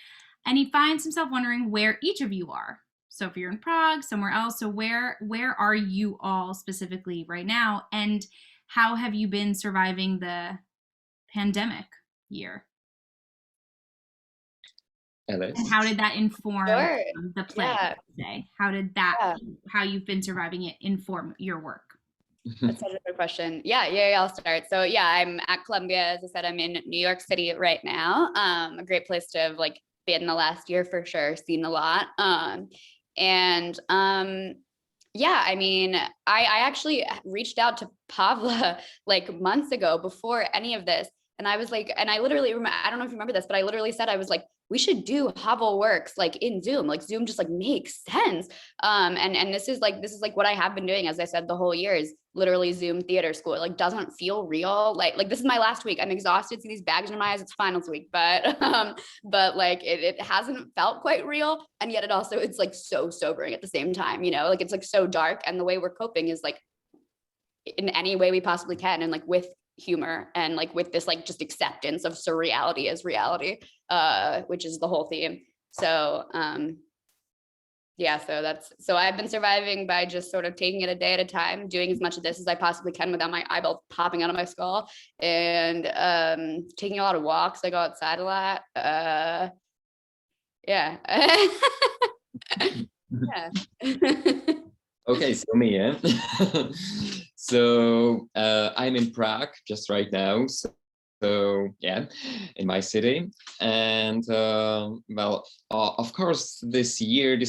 And he finds himself wondering where each of you are. So if you're in Prague, somewhere else, so where are you all specifically right now? And how have you been surviving the pandemic year? Alice? And how did that inform the play today? How did that, how you've been surviving it, inform your work? That's such a good question. Yeah, I'll start. So yeah, I'm at Columbia. As I said, I'm in New York City right now. A great place to have like been the last year for sure, seen a lot. Yeah, I mean, I actually reached out to Pavla like months ago before any of this. And I was like, and I literally remember, I don't know if you remember this, but I literally said, I was like, we should do Havel works like in Zoom, like Zoom just like makes sense. And this is like what I have been doing, as I said, the whole year is literally Zoom theater school. It like doesn't feel real. Like this is my last week. I'm exhausted, see these bags under my eyes. It's finals week, but like it hasn't felt quite real. And yet it's like so sobering at the same time, like it's like so dark. And the way we're coping is like in any way we possibly can. And like with humor and like with this like just acceptance of surreality as reality, which is the whole theme. So yeah, so I've been surviving by just sort of taking it a day at a time, doing as much of this as I possibly can without my eyeball popping out of my skull, and taking a lot of walks. I go outside a lot. Yeah. Yeah. Okay, so me, yeah. So I'm in Prague just right now. So yeah, in my city. And well, of course, this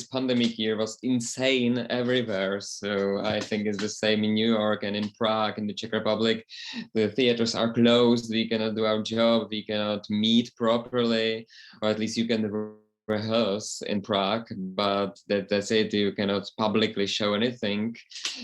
pandemic year was insane everywhere. So I think it's the same in New York and in Prague, in the Czech Republic. The theaters are closed. We cannot do our job. We cannot meet properly, or at least you can rehearse in Prague, but that's it. You cannot publicly show anything.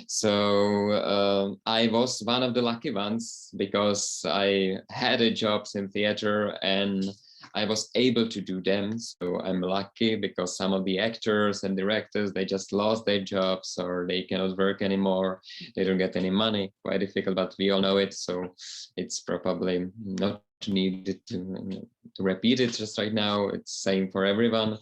So I was one of the lucky ones because I had a job in theater and I was able to do them. So I'm lucky because some of the actors and directors, they just lost their jobs or they cannot work anymore. They don't get any money. Quite difficult, but we all know it. So it's probably not needed to repeat it just right now. It's same for everyone.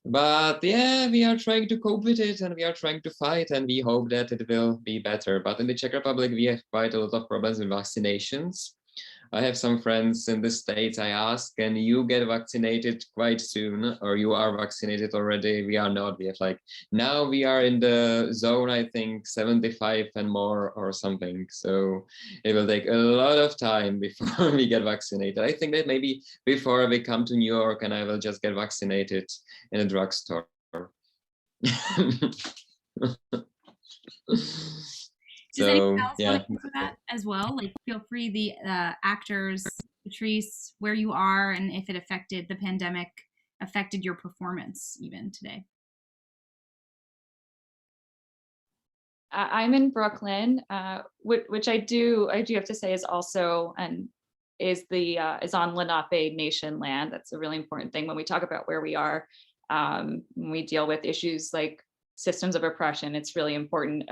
But yeah, we are trying to cope with it and we are trying to fight and we hope that it will be better. But in the Czech Republic, we have quite a lot of problems with vaccinations. I have some friends in the States. I ask, can you get vaccinated quite soon? Or you are vaccinated already? We are not. We have like, now we are in the zone, I think 75 and more or something. So it will take a lot of time before we get vaccinated. I think that maybe before we come to New York and I will just get vaccinated in a drugstore. Does anyone else yeah. want to answer that as well? Like, feel free, the actors, Patrice, where you are, and if the pandemic affected your performance even today. I'm in Brooklyn, which I do have to say is also is on Lenape Nation land. That's a really important thing when we talk about where we are. When we deal with issues like systems of oppression, it's really important,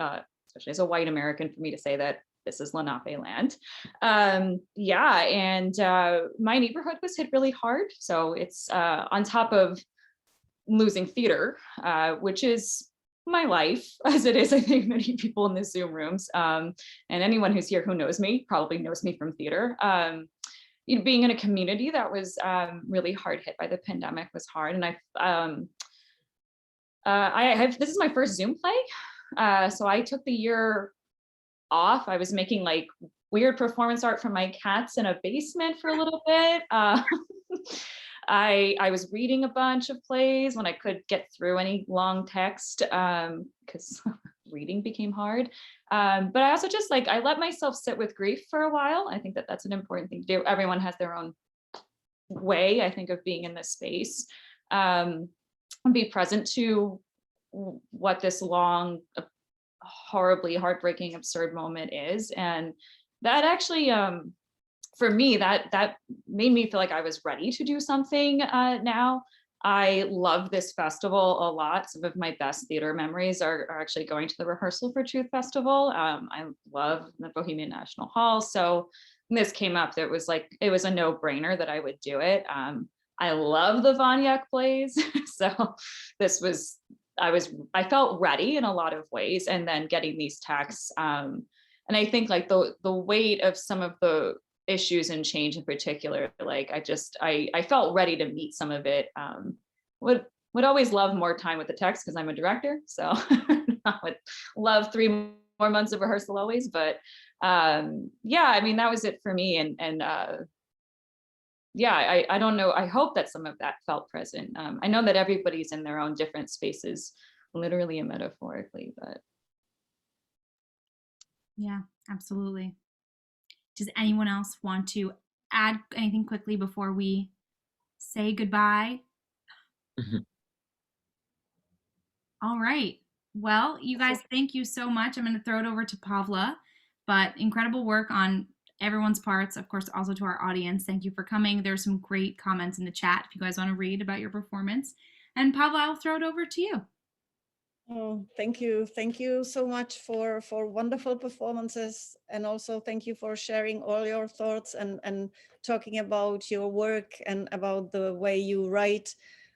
especially as a white American, for me to say that this is Lenape land. Yeah, and my neighborhood was hit really hard. So it's on top of losing theater, which is my life, as it is, I think, many people in the Zoom rooms. And anyone who's here who knows me probably knows me from theater. Being in a community that was really hard hit by the pandemic was hard. And this is my first Zoom play. So I took the year off. I was making like weird performance art for my cats in a basement for a little bit. I was reading a bunch of plays when I could get through any long text because reading became hard. But I also just I let myself sit with grief for a while. I think that that's an important thing to do. Everyone has their own way, I think, of being in this space. And be present to what this long, horribly heartbreaking, absurd moment is. And that actually, for me, that made me feel like I was ready to do something now. I love this festival a lot. Some of my best theater memories are actually going to the Rehearsal for Truth Festival. I love the Bohemian National Hall. So when this came up, it was a no-brainer that I would do it. I love the Vanyák plays. So this was, I felt ready in a lot of ways, and then getting these texts. And I think the weight of some of the issues and change in particular, I felt ready to meet some of it. Would always love more time with the text because I'm a director. So I would love 3 more months of rehearsal always, but yeah, I mean, that was it for me. And yeah, I don't know. I hope that some of that felt present. I know that everybody's in their own different spaces, literally and metaphorically, but. Yeah, absolutely. Does anyone else want to add anything quickly before we say goodbye? Mm-hmm. All right. Well, you guys, thank you so much. I'm going to throw it over to Pavla, but incredible work on everyone's parts. Of course, also to our audience. Thank you for coming. There's some great comments in the chat if you guys want to read about your performance. And Pavla, I'll throw it over to you. Oh, thank you. Thank you so much for wonderful performances. And also thank you for sharing all your thoughts and talking about your work and about the way you write.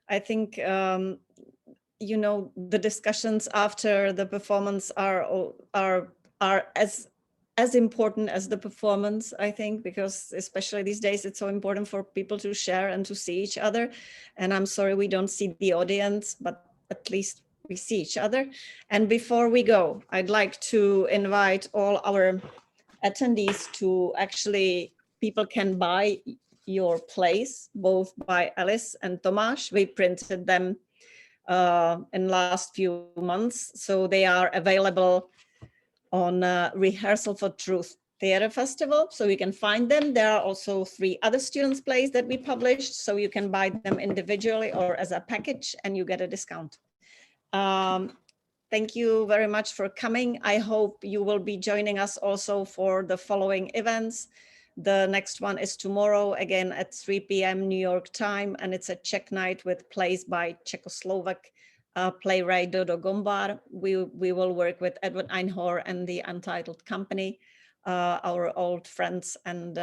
I think, you know, the discussions after the performance are as important as the performance, I think, because especially these days, it's so important for people to share and to see each other. And I'm sorry we don't see the audience, but at least we see each other. And before we go, I'd like to invite all our attendees to actually people can buy your plays, both by Alice and Tomáš. We printed them in last few months, so they are available on Rehearsal for Truth Theater Festival, so you can find them. There are also 3 other students' plays that we published, so you can buy them individually or as a package, and you get a discount. Thank you very much for coming. I hope you will be joining us also for the following events. The next one is tomorrow, again at 3 p.m. New York time, and it's a Czech night with plays by Czechoslovak playwright Dodo Gombar. We will work with Edward Einhorn and the Untitled Company, our old friends and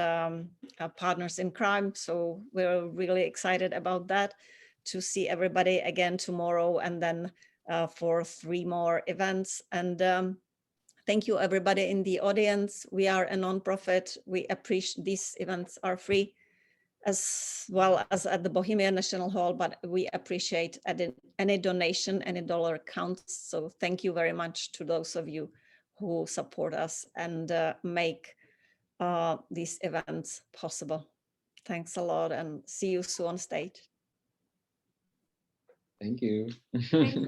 partners in crime. So we're really excited about that, to see everybody again tomorrow, and then for 3 more events. And thank you everybody in the audience. We are a nonprofit. We appreciate these events are free, as well as at the Bohemian National Hall, but we appreciate any donation, any dollar counts. So thank you very much to those of you who support us and make these events possible. Thanks a lot, and see you soon on stage. Thank you. Thanks.